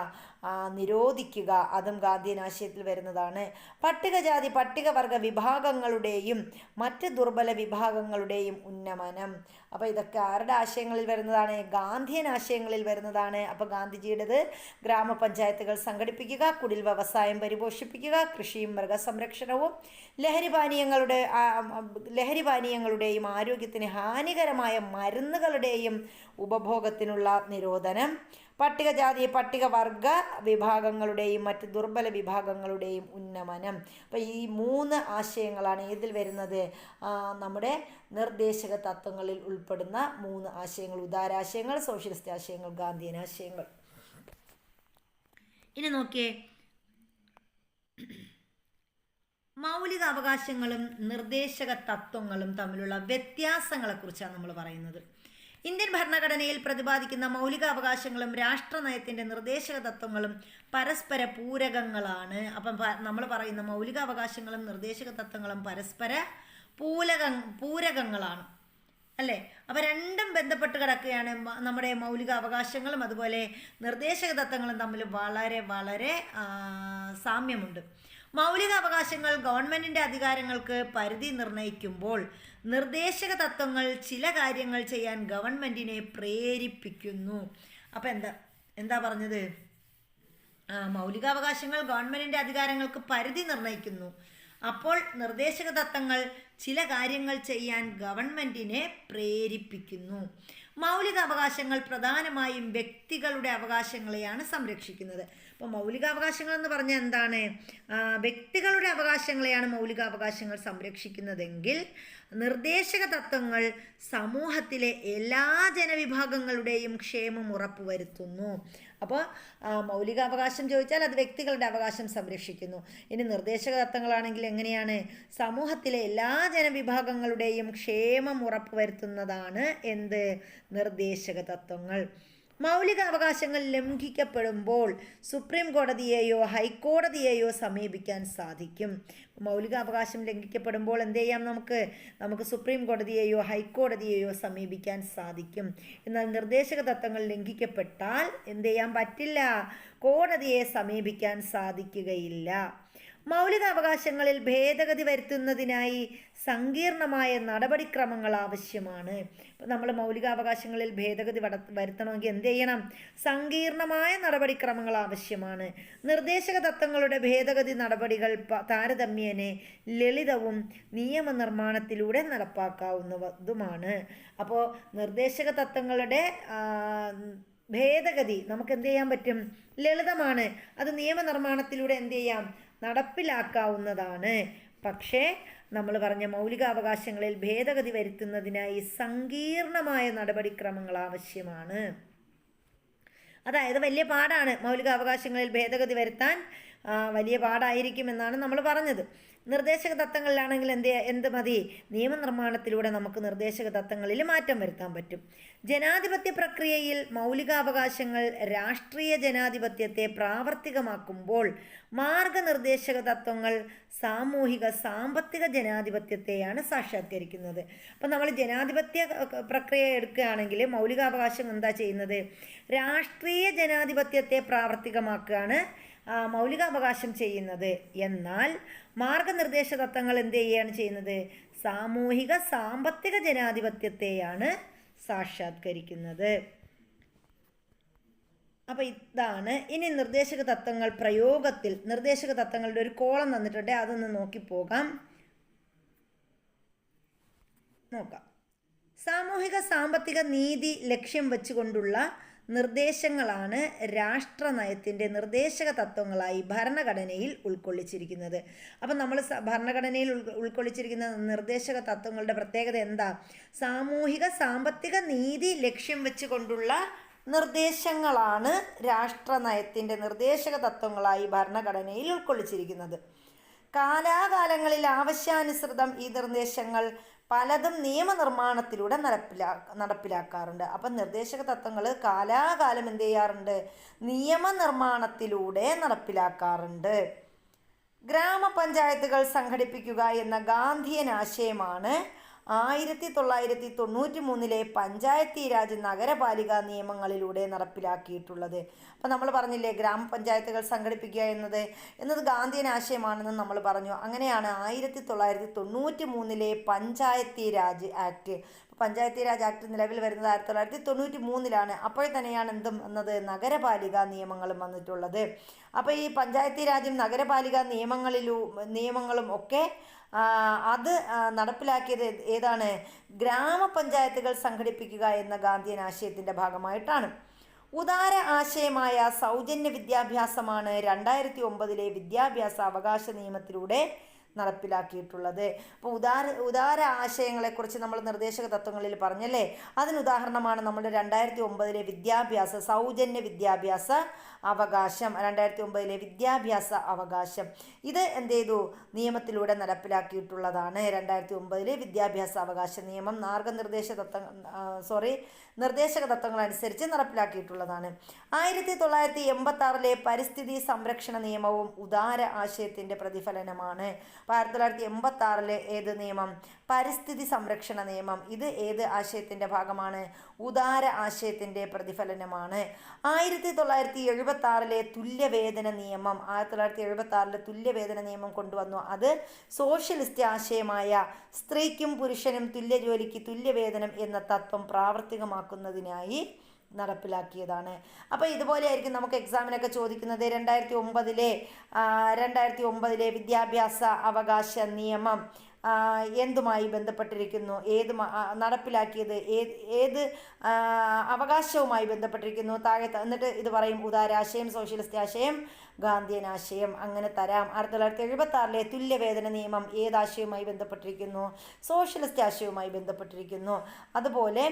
നിരോധിക്കുക. അതും ഗാന്ധിയൻ ആശയത്തിൽ വരുന്നതാണ്. പട്ടികജാതി പട്ടികവർഗ വിഭാഗങ്ങളുടെയും മറ്റ് ദുർബല വിഭാഗങ്ങളുടെയും ഉന്നമനം. അപ്പോൾ ഇതൊക്കെ ആരുടെ ആശയങ്ങളിൽ വരുന്നതാണ്? ഗാന്ധിയൻ ആശയങ്ങളിൽ വരുന്നതാണ്. അപ്പോൾ ഗാന്ധിജിയുടേത് ഗ്രാമപഞ്ചായത്തുകൾ സംഘടിപ്പിക്കുക, കുടിൽ വ്യവസായം പരിപോഷിപ്പിക്കുക, കൃഷിയും മൃഗസംരക്ഷണവും, ലഹരി പാനീയങ്ങളുടെയും ആരോഗ്യത്തിന് ഹാനികരമായ മരുന്നുകളുടെയും ഉപഭോഗത്തിനുള്ള നിരോധനം, പട്ടികജാതി പട്ടികവർഗ വിഭാഗങ്ങളുടെയും മറ്റ് ദുർബല വിഭാഗങ്ങളുടെയും ഉന്നമനം. അപ്പോൾ ഈ 3 ആശയങ്ങളാണ് ഇതിൽ വരുന്നത്? നമ്മുടെ നിർദ്ദേശക തത്വങ്ങളിൽ ഉൾപ്പെടുന്ന 3 ആശയങ്ങൾ. ഉദാരാശയങ്ങൾ, സോഷ്യലിസ്റ്റ് ആശയങ്ങൾ, ഗാന്ധിയൻ ആശയങ്ങൾ. ഇനി നോക്കിയേ, മൗലിക അവകാശങ്ങളും നിർദ്ദേശക തത്വങ്ങളും തമ്മിലുള്ള വ്യത്യാസങ്ങളെക്കുറിച്ചാണ് നമ്മൾ പറയുന്നത്. ഇന്ത്യൻ ഭരണഘടനയിൽ പ്രതിപാദിക്കുന്ന മൗലിക അവകാശങ്ങളും രാഷ്ട്രനയത്തിൻ്റെ നിർദ്ദേശക തത്വങ്ങളും പരസ്പര പൂരകങ്ങളാണ്. അപ്പം നമ്മൾ പറയുന്ന മൗലിക അവകാശങ്ങളും നിർദ്ദേശക തത്വങ്ങളും പരസ്പര പൂരകങ്ങളാണ് അല്ലേ? അപ്പോൾ രണ്ടും ബന്ധപ്പെട്ട് കിടക്കുകയാണ്. നമ്മുടെ മൗലിക അവകാശങ്ങളും അതുപോലെ നിർദ്ദേശക തത്വങ്ങളും തമ്മിൽ വളരെ വളരെ സാമ്യമുണ്ട്. മൗലിക അവകാശങ്ങൾ ഗവൺമെൻറ്റിൻ്റെ അധികാരങ്ങൾക്ക് പരിധി നിർണ്ണയിക്കുമ്പോൾ നിർദ്ദേശക തത്വങ്ങൾ ചില കാര്യങ്ങൾ ചെയ്യാൻ ഗവൺമെൻറ്റിനെ പ്രേരിപ്പിക്കുന്നു. അപ്പോൾ എന്താ പറഞ്ഞത്? മൗലികാവകാശങ്ങൾ ഗവൺമെൻറ്റിൻ്റെ അധികാരങ്ങൾക്ക് പരിധി നിർണ്ണയിക്കുന്നു. അപ്പോൾ നിർദ്ദേശക തത്വങ്ങൾ ചില കാര്യങ്ങൾ ചെയ്യാൻ ഗവൺമെൻറ്റിനെ പ്രേരിപ്പിക്കുന്നു. മൗലിക അവകാശങ്ങൾ പ്രധാനമായും വ്യക്തികളുടെ അവകാശങ്ങളെയാണ് സംരക്ഷിക്കുന്നത്. അപ്പോൾ മൗലികാവകാശങ്ങൾ എന്ന് പറഞ്ഞാൽ എന്താണ്? വ്യക്തികളുടെ അവകാശങ്ങളെയാണ് മൗലികാവകാശങ്ങൾ സംരക്ഷിക്കുന്നതെങ്കിൽ നിർദ്ദേശക തത്വങ്ങൾ സമൂഹത്തിലെ എല്ലാ ജനവിഭാഗങ്ങളുടെയും ക്ഷേമം ഉറപ്പുവരുത്തുന്നു. അപ്പോൾ മൗലികാവകാശം ചോദിച്ചാൽ അത് വ്യക്തികളുടെ അവകാശം സംരക്ഷിക്കുന്നു. ഇനി നിർദ്ദേശക തത്വങ്ങളാണെങ്കിൽ എങ്ങനെയാണ്? സമൂഹത്തിലെ എല്ലാ ജനവിഭാഗങ്ങളുടെയും ക്ഷേമം ഉറപ്പുവരുത്തുന്നതാണ് എന്ത്? നിർദ്ദേശക തത്വങ്ങൾ. മൗലിക അവകാശങ്ങൾ ലംഘിക്കപ്പെടുമ്പോൾ സുപ്രീം കോടതിയെയോ ഹൈക്കോടതിയെയോ സമീപിക്കാൻ സാധിക്കും. മൗലികാവകാശം ലംഘിക്കപ്പെടുമ്പോൾ എന്ത് ചെയ്യാം? നമുക്ക് സുപ്രീം കോടതിയെയോ ഹൈക്കോടതിയെയോ സമീപിക്കാൻ സാധിക്കും. എന്നാൽ നിർദ്ദേശക തത്വങ്ങൾ ലംഘിക്കപ്പെട്ടാൽ എന്ത് ചെയ്യാൻ പറ്റില്ല? കോടതിയെ സമീപിക്കാൻ സാധിക്കുകയില്ല. മൗലികാവകാശങ്ങളിൽ ഭേദഗതി വരുത്തുന്നതിനായി സങ്കീർണമായ നടപടിക്രമങ്ങൾ ആവശ്യമാണ്. ഇപ്പം നമ്മൾ മൗലികാവകാശങ്ങളിൽ ഭേദഗതി വരുത്തണമെങ്കിൽ എന്ത് ചെയ്യണം? സങ്കീർണമായ നടപടിക്രമങ്ങൾ ആവശ്യമാണ്. നിർദ്ദേശക തത്വങ്ങളുടെ ഭേദഗതി നടപടികൾ താരതമ്യേന ലളിതവും നിയമനിർമ്മാണത്തിലൂടെ നടപ്പാക്കാവുന്നതുമാണ്. അപ്പോൾ നിർദ്ദേശക തത്വങ്ങളുടെ ഭേദഗതി നമുക്ക് എന്ത് ചെയ്യാൻ പറ്റും? ലളിതമാണ്. അത് നിയമനിർമ്മാണത്തിലൂടെ എന്ത് ചെയ്യാം? നടപ്പിലാക്കാവുന്നതാണ്. പക്ഷേ നമ്മൾ പറഞ്ഞ മൗലികാവകാശങ്ങളിൽ ഭേദഗതി വരുത്തുന്നതിനായി സങ്കീർണമായ നടപടിക്രമങ്ങൾ ആവശ്യമാണ്. അതായത് വലിയ പാടാണ് മൗലികാവകാശങ്ങളിൽ ഭേദഗതി വരുത്താൻ, വലിയ പാടായിരിക്കുമെന്നാണ് നമ്മൾ പറഞ്ഞത്. നിർദ്ദേശക തത്വങ്ങളിലാണെങ്കിൽ എന്ത് മതി? നിയമനിർമ്മാണത്തിലൂടെ നമുക്ക് നിർദ്ദേശക തത്വങ്ങളിൽ മാറ്റം വരുത്താൻ പറ്റും. ജനാധിപത്യ പ്രക്രിയയിൽ മൗലികാവകാശങ്ങൾ രാഷ്ട്രീയ ജനാധിപത്യത്തെ പ്രാവർത്തികമാക്കുമ്പോൾ മാർഗനിർദ്ദേശക തത്വങ്ങൾ സാമൂഹിക സാമ്പത്തിക ജനാധിപത്യത്തെയാണ് സാക്ഷാത്കരിക്കുന്നത്. അപ്പം നമ്മൾ ജനാധിപത്യ പ്രക്രിയ എടുക്കുകയാണെങ്കിൽ മൗലികാവകാശം എന്താ ചെയ്യുന്നത്? രാഷ്ട്രീയ ജനാധിപത്യത്തെ പ്രാവർത്തികമാക്കുകയാണ് മൗലികാവകാശം ചെയ്യുന്നത്. എന്നാൽ മാർഗനിർദ്ദേശ തത്വങ്ങൾ എന്ത് ചെയ്യുകയാണ് ചെയ്യുന്നത്? സാമൂഹിക സാമ്പത്തിക ജനാധിപത്യത്തെയാണ് സാക്ഷാത്കരിക്കുന്നത്. അപ്പോൾ ഇതാണ്. ഇനി നിർദ്ദേശക തത്വങ്ങൾ പ്രയോഗത്തിൽ, നിർദ്ദേശക തത്വങ്ങളുടെ ഒരു കോളം തന്നിട്ടുണ്ട്, അതൊന്ന് നോക്കിപ്പോകാം. നോക്കാം. സാമൂഹിക സാമ്പത്തിക നീതി ലക്ഷ്യം വെച്ചുകൊണ്ടുള്ള നിർദ്ദേശങ്ങളാണ് രാഷ്ട്രനയത്തിൻ്റെ നിർദ്ദേശക തത്വങ്ങളായി ഭരണഘടനയിൽ ഉൾക്കൊള്ളിച്ചിരിക്കുന്നത്. അപ്പം നമ്മൾ ഭരണഘടനയിൽ ഉൾക്കൊള്ളിച്ചിരിക്കുന്ന നിർദ്ദേശക തത്വങ്ങളുടെ പ്രത്യേകത എന്താ? സാമൂഹിക സാമ്പത്തിക നീതി ലക്ഷ്യം വെച്ചുകൊണ്ടുള്ള നിർദ്ദേശങ്ങളാണ് രാഷ്ട്രനയത്തിൻ്റെ നിർദ്ദേശക തത്വങ്ങളായി ഭരണഘടനയിൽ ഉൾക്കൊള്ളിച്ചിരിക്കുന്നത്. കാലാകാലങ്ങളിൽ ആവശ്യാനുസൃതം ഈ നിർദ്ദേശങ്ങൾ പലതും നിയമനിർമ്മാണത്തിലൂടെ നടപ്പിലാക്കാറുണ്ട്. അപ്പം നിർദ്ദേശക തത്വങ്ങൾ കാലാകാലം എന്ത് ചെയ്യാറുണ്ട്? നിയമനിർമ്മാണത്തിലൂടെ നടപ്പിലാക്കാറുണ്ട്. ഗ്രാമപഞ്ചായത്തുകൾ സംഘടിപ്പിക്കുക എന്ന ഗാന്ധിയൻ ആശയമാണ് 1993 പഞ്ചായത്തി രാജ് നഗരപാലിക നിയമങ്ങളിലൂടെ നടപ്പിലാക്കിയിട്ടുള്ളത്. അപ്പം നമ്മൾ പറഞ്ഞില്ലേ ഗ്രാമപഞ്ചായത്തുകൾ സംഘടിപ്പിക്കുക എന്നത് ഗാന്ധിയൻ ആശയമാണെന്ന് നമ്മൾ പറഞ്ഞു. അങ്ങനെയാണ് 1993 പഞ്ചായത്തി രാജ് ആക്ട്. പഞ്ചായത്തി രാജ് ആക്ട് നിലവിൽ വരുന്നത് 1993 അപ്പോൾ തന്നെയാണ് എന്നത് നഗരപാലിക നിയമങ്ങളും വന്നിട്ടുള്ളത്. അപ്പോൾ ഈ പഞ്ചായത്തി രാജും നഗരപാലിക നിയമങ്ങളും ഒക്കെ അത് നടപ്പിലാക്കിയത് ഏതാണ്? ഗ്രാമപഞ്ചായത്തുകൾ സംഘടിപ്പിക്കുക എന്ന ഗാന്ധിയൻ ആശയത്തിൻ്റെ ഭാഗമായിട്ടാണ്. ഉദാര ആശയമായ സൗജന്യ വിദ്യാഭ്യാസമാണ് 2009 വിദ്യാഭ്യാസ അവകാശ നിയമത്തിലൂടെ നടപ്പിലാക്കിയിട്ടുള്ളത്. അപ്പോൾ ഉദാര ആശയങ്ങളെക്കുറിച്ച് നമ്മൾ നിർദ്ദേശക തത്വങ്ങളിൽ പറഞ്ഞല്ലേ, അതിനുദാഹരണമാണ് നമ്മുടെ 2009 സൗജന്യ വിദ്യാഭ്യാസ അവകാശം. 2009 വിദ്യാഭ്യാസ അവകാശം ഇത് എന്ത് ചെയ്തു? നിയമത്തിലൂടെ നടപ്പിലാക്കിയിട്ടുള്ളതാണ്. 2009 വിദ്യാഭ്യാസ അവകാശ നിയമം നിർദ്ദേശക തത്വങ്ങൾ അനുസരിച്ച് നടപ്പിലാക്കിയിട്ടുള്ളതാണ്. 1986 പരിസ്ഥിതി സംരക്ഷണ നിയമവും ഉദാര ആശയത്തിൻ്റെ പ്രതിഫലനമാണ്. 1986 ഏത് നിയമം? പരിസ്ഥിതി സംരക്ഷണ നിയമം. ഇത് ഏത് ആശയത്തിൻ്റെ ഭാഗമാണ്? ഉദാര ആശയത്തിൻ്റെ പ്രതിഫലനമാണ്. 1976 തുല്യവേതന നിയമം. 1976 തുല്യവേതന നിയമം കൊണ്ടുവന്നു. അത് സോഷ്യലിസ്റ്റ് ആശയമായ സ്ത്രീക്കും പുരുഷനും തുല്യ ജോലിക്ക് തുല്യവേതനം എന്ന തത്വം പ്രാവർത്തികമാക്കുന്നതിനായി നടപ്പിലാക്കിയതാണ്. അപ്പോൾ ഇതുപോലെയായിരിക്കും നമുക്ക് എക്സാമിനൊക്കെ ചോദിക്കുന്നത്. 2009 വിദ്യാഭ്യാസ അവകാശ നിയമം എന്തുമായി ബന്ധപ്പെട്ടിരിക്കുന്നു, നടപ്പിലാക്കിയത് ഏത് അവകാശവുമായി ബന്ധപ്പെട്ടിരിക്കുന്നു, താഴെ എന്നിട്ട് ഇത് പറയും. ഉദാരാശയം, സോഷ്യലിസ്റ്റ് ആശയം, ഗാന്ധിയൻ ആശയം, അങ്ങനെ തരാം. 1976 തുല്യവേതന നിയമം ഏതാശയവുമായി ബന്ധപ്പെട്ടിരിക്കുന്നു? സോഷ്യലിസ്റ്റ് ആശയവുമായി ബന്ധപ്പെട്ടിരിക്കുന്നു. അതുപോലെ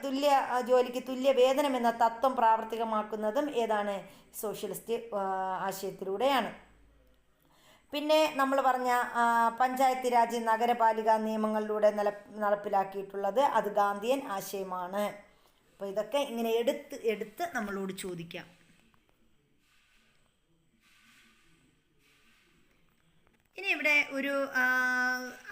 തുല്യ ജോലിക്ക് തുല്യ വേതനം എന്ന തത്വം പ്രാവർത്തികമാക്കുന്നതും ഏതാണ്? സോഷ്യലിസ്റ്റ് ആശയത്തിലൂടെയാണ്. പിന്നെ നമ്മൾ പറഞ്ഞ പഞ്ചായത്ത് രാജ് നഗരപാലിക നിയമങ്ങളിലൂടെ നടപ്പിലാക്കിയിട്ടുള്ളത് അത് ഗാന്ധിയൻ ആശയമാണ്. അപ്പോൾ ഇതൊക്കെ ഇങ്ങനെ എടുത്ത് നമ്മളോട് ചോദിക്കാം. ഇനി ഇവിടെ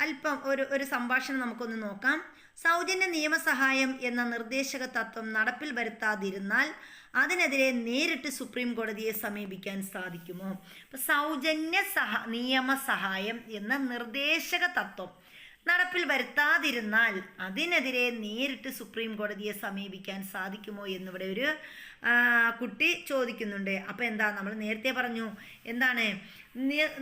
അല്പം ഒരു സംഭാഷണം നമുക്കൊന്ന് നോക്കാം. സൗജന്യ നിയമസഹായം എന്ന നിർദ്ദേശക തത്വം നടപ്പിൽ വരുത്താതിരുന്നാൽ അതിനെതിരെ നേരിട്ട് സുപ്രീം കോടതിയെ സമീപിക്കാൻ സാധിക്കുമോ? അപ്പം സൗജന്യ നിയമസഹായം എന്ന നിർദ്ദേശക തത്വം നടപ്പിൽ വരുത്താതിരുന്നാൽ അതിനെതിരെ നേരിട്ട് സുപ്രീം കോടതിയെ സമീപിക്കാൻ സാധിക്കുമോ എന്നിവിടെ ഒരു കുട്ടി ചോദിക്കുന്നുണ്ട്. അപ്പോൾ എന്താ, നമ്മൾ നേരത്തെ പറഞ്ഞു എന്താണ്,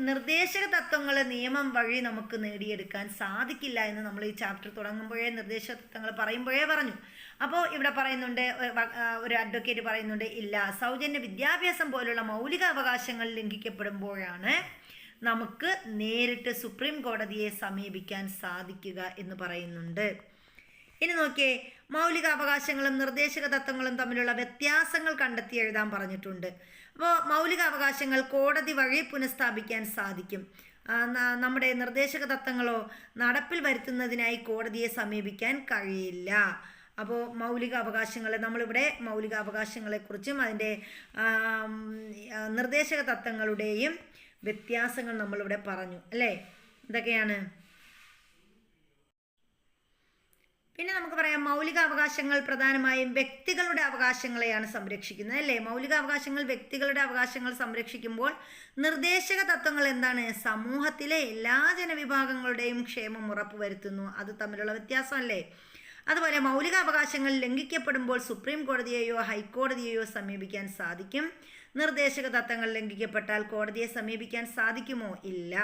നിർദ്ദേശക തത്വങ്ങൾ നിയമം വഴി നമുക്ക് നേടിയെടുക്കാൻ സാധിക്കില്ല എന്ന് നമ്മൾ ഈ ചാപ്റ്റർ തുടങ്ങുമ്പോഴേ നിർദ്ദേശക തത്വങ്ങൾ പറയുമ്പോഴേ പറഞ്ഞു. അപ്പോൾ ഇവിടെ പറയുന്നുണ്ട്, ഒരു അഡ്വക്കേറ്റ് പറയുന്നുണ്ട്, ഇല്ല, സൗജന്യ വിദ്യാഭ്യാസം പോലുള്ള മൗലിക അവകാശങ്ങൾ ലംഘിക്കപ്പെടുമ്പോഴാണ് നമുക്ക് നേരിട്ട് സുപ്രീം കോടതിയെ സമീപിക്കാൻ സാധിക്കുക എന്ന് പറയുന്നുണ്ട്. ഇനി നോക്കിയേ, മൗലിക അവകാശങ്ങളും നിർദ്ദേശക തത്വങ്ങളും തമ്മിലുള്ള വ്യത്യാസങ്ങൾ കണ്ടെത്തി എഴുതാൻ പറഞ്ഞിട്ടുണ്ട്. അപ്പോൾ മൗലിക അവകാശങ്ങൾ കോടതി വഴി പുനഃസ്ഥാപിക്കാൻ സാധിക്കും. നമ്മുടെ നിർദ്ദേശക തത്വങ്ങളോ നടപ്പിൽ വരുത്തുന്നതിനായി കോടതിയെ സമീപിക്കാൻ കഴിയില്ല. അപ്പോൾ മൗലിക അവകാശങ്ങൾ, നമ്മളിവിടെ മൗലിക അവകാശങ്ങളെക്കുറിച്ചും അതിൻ്റെ നിർദ്ദേശക തത്വങ്ങളുടെയും വ്യത്യാസങ്ങൾ നമ്മളിവിടെ പറഞ്ഞു അല്ലേ? എന്തൊക്കെയാണ്? പിന്നെ നമുക്ക് പറയാം, മൗലിക അവകാശങ്ങൾ പ്രധാനമായും വ്യക്തികളുടെ അവകാശങ്ങളെയാണ് സംരക്ഷിക്കുന്നത് അല്ലേ? മൗലിക അവകാശങ്ങൾ വ്യക്തികളുടെ അവകാശങ്ങൾ സംരക്ഷിക്കുമ്പോൾ നിർദ്ദേശക തത്വങ്ങൾ എന്താണ്? സമൂഹത്തിലെ എല്ലാ ജനവിഭാഗങ്ങളുടെയും ക്ഷേമം ഉറപ്പുവരുത്തുന്നു. അത് തമ്മിലുള്ള വ്യത്യാസമല്ലേ? അതുപോലെ മൗലിക അവകാശങ്ങൾ ലംഘിക്കപ്പെടുമ്പോൾ സുപ്രീം കോടതിയെയോ ഹൈക്കോടതിയെയോ സമീപിക്കാൻ സാധിക്കും. നിർദ്ദേശക തത്വങ്ങൾ ലംഘിക്കപ്പെട്ടാൽ കോടതിയെ സമീപിക്കാൻ സാധിക്കുമോ? ഇല്ല.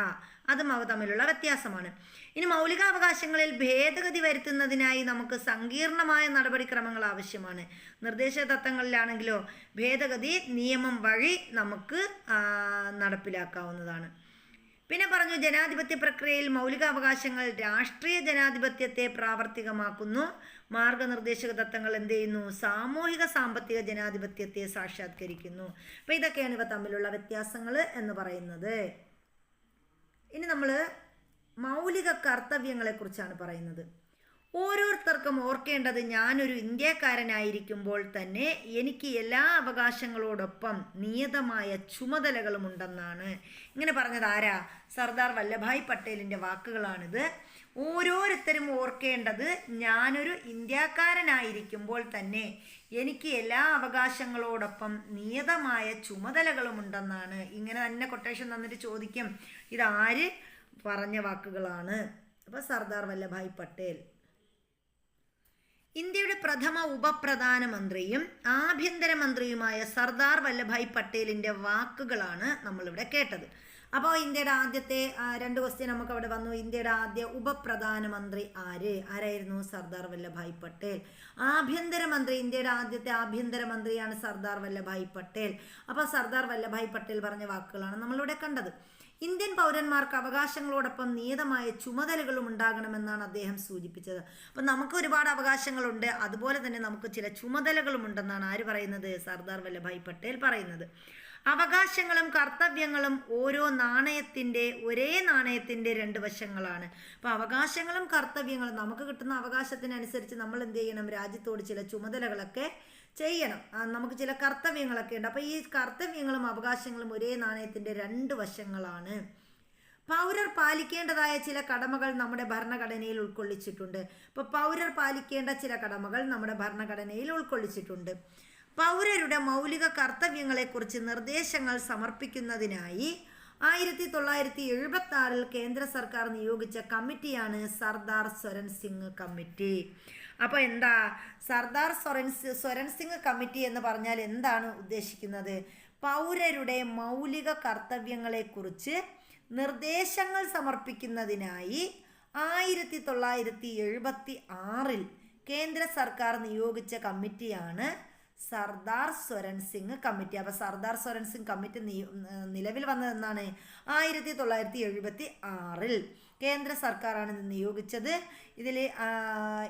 അതും അവ തമ്മിലുള്ള വ്യത്യാസമാണ്. ഇനി മൗലികാവകാശങ്ങളിൽ ഭേദഗതി വരുത്തുന്നതിനായി നമുക്ക് സങ്കീർണമായ നടപടിക്രമങ്ങൾ ആവശ്യമാണ്. നിർദ്ദേശക തത്വങ്ങളിലാണെങ്കിലോ ഭേദഗതി നിയമം വഴി നമുക്ക് നടപ്പിലാക്കാവുന്നതാണ്. പിന്നെ പറഞ്ഞു, ജനാധിപത്യ പ്രക്രിയയിൽ മൗലികാവകാശങ്ങൾ രാഷ്ട്രീയ ജനാധിപത്യത്തെ പ്രാവർത്തികമാക്കുന്നു. മാർഗനിർദ്ദേശക തത്വങ്ങൾ എന്ത് ചെയ്യുന്നു? സാമൂഹിക സാമ്പത്തിക ജനാധിപത്യത്തെ സാക്ഷാത്കരിക്കുന്നു. അപ്പോൾ ഇതൊക്കെയാണ് ഇവ തമ്മിലുള്ള വ്യത്യാസങ്ങൾ എന്ന് പറയുന്നത്. ഇനി നമ്മൾ മൗലിക കർത്തവ്യങ്ങളെക്കുറിച്ചാണ് പറയുന്നത്. ഓരോരുത്തർക്കും ഓർക്കേണ്ടത്, ഞാനൊരു ഇന്ത്യക്കാരനായിരിക്കുമ്പോൾ തന്നെ എനിക്ക് എല്ലാ അവകാശങ്ങളോടൊപ്പം നിയതമായ ചുമതലകളുമുണ്ടെന്നാണ്. ഇങ്ങനെ പറഞ്ഞത് ആരാ? സർദാർ വല്ലഭായ് പട്ടേലിൻ്റെ വാക്കുകളാണിത്. ഓരോരുത്തരും ഓർക്കേണ്ടത്, ഞാനൊരു ഇന്ത്യക്കാരനായിരിക്കുമ്പോൾ തന്നെ എനിക്ക് എല്ലാ അവകാശങ്ങളോടൊപ്പം നിയതമായ ചുമതലകളുമുണ്ടെന്നാണ്. ഇങ്ങനെ തന്നെ കൊട്ടേഷൻ തന്നിട്ട് ചോദിക്കും, ഇതാര് പറഞ്ഞ വാക്കുകളാണ്? അപ്പോൾ സർദാർ വല്ലഭായ് പട്ടേൽ. ഇന്ത്യയുടെ പ്രഥമ ഉപപ്രധാനമന്ത്രിയും ആഭ്യന്തരമന്ത്രിയുമായ സർദാർ വല്ലഭായ് പട്ടേലിൻ്റെ വാക്കുകളാണ് നമ്മളിവിടെ കേട്ടത്. അപ്പോൾ ഇന്ത്യയുടെ ആദ്യത്തെ 2 ക്വസ്റ്റ്യൻ നമുക്ക് അവിടെ വന്നു. ഇന്ത്യയുടെ ആദ്യ ഉപപ്രധാനമന്ത്രി ആരായിരുന്നു? സർദാർ വല്ലഭായ് പട്ടേൽ. ആഭ്യന്തരമന്ത്രി, ഇന്ത്യയുടെ ആദ്യത്തെ ആഭ്യന്തരമന്ത്രിയാണ് സർദാർ വല്ലഭായ് പട്ടേൽ. അപ്പോൾ സർദാർ വല്ലഭായ് പട്ടേൽ പറഞ്ഞ വാക്കുകളാണ് നമ്മളിവിടെ കണ്ടത്. ഇന്ത്യൻ പൗരന്മാർക്ക് അവകാശങ്ങളോടൊപ്പം നിയതമായ ചുമതലകളും ഉണ്ടാകണമെന്നാണ് അദ്ദേഹം സൂചിപ്പിച്ചത്. അപ്പം നമുക്ക് ഒരുപാട് അവകാശങ്ങളുണ്ട്, അതുപോലെ തന്നെ നമുക്ക് ചില ചുമതലകളും ഉണ്ടെന്നാണ് ആര് പറയുന്നത്? സർദാർ വല്ലഭായ് പട്ടേൽ പറയുന്നത്. അവകാശങ്ങളും കർത്തവ്യങ്ങളും ഒരേ നാണയത്തിൻ്റെ 2 വശങ്ങളാണ്. അപ്പോൾ അവകാശങ്ങളും കർത്തവ്യങ്ങളും, നമുക്ക് കിട്ടുന്ന അവകാശത്തിനനുസരിച്ച് നമ്മൾ എന്ത് ചെയ്യണം? രാജ്യത്തോട് ചില ചുമതലകളൊക്കെ ചെയ്യണം. നമുക്ക് ചില കർത്തവ്യങ്ങളൊക്കെ ഉണ്ട്. അപ്പോൾ ഈ കർത്തവ്യങ്ങളും അവകാശങ്ങളും ഒരേ നാണയത്തിൻ്റെ 2 വശങ്ങളാണ്. പൗരർ പാലിക്കേണ്ടതായ ചില കടമകൾ നമ്മുടെ ഭരണഘടനയിൽ ഉൾക്കൊള്ളിച്ചിട്ടുണ്ട്. അപ്പോൾ പൗരർ പാലിക്കേണ്ട ചില കടമകൾ നമ്മുടെ ഭരണഘടനയിൽ ഉൾക്കൊള്ളിച്ചിട്ടുണ്ട്. പൗരരുടെ മൗലിക കർത്തവ്യങ്ങളെക്കുറിച്ച് നിർദ്ദേശങ്ങൾ സമർപ്പിക്കുന്നതിനായി 1976 കേന്ദ്ര സർക്കാർ നിയോഗിച്ച കമ്മിറ്റിയാണ് സർദാർ സ്വരൻ സിംഗ് കമ്മിറ്റി. അപ്പോൾ എന്താ സർദാർ സ്വരൺ സിംഗ് കമ്മിറ്റി എന്ന് പറഞ്ഞാൽ എന്താണ് ഉദ്ദേശിക്കുന്നത്? പൗരരുടെ മൗലിക കർത്തവ്യങ്ങളെക്കുറിച്ച് നിർദ്ദേശങ്ങൾ സമർപ്പിക്കുന്നതിനായി 1976 കേന്ദ്ര സർക്കാർ നിയോഗിച്ച കമ്മിറ്റിയാണ് സർദാർ സ്വരൺ സിംഗ് കമ്മിറ്റി. അപ്പോൾ സർദാർ സ്വരൺ സിംഗ് കമ്മിറ്റി നിലവിൽ വന്നത് എന്നാണ് 1976 കേന്ദ്ര സർക്കാരാണ് ഇത് നിയോഗിച്ചത്. ഇതിൽ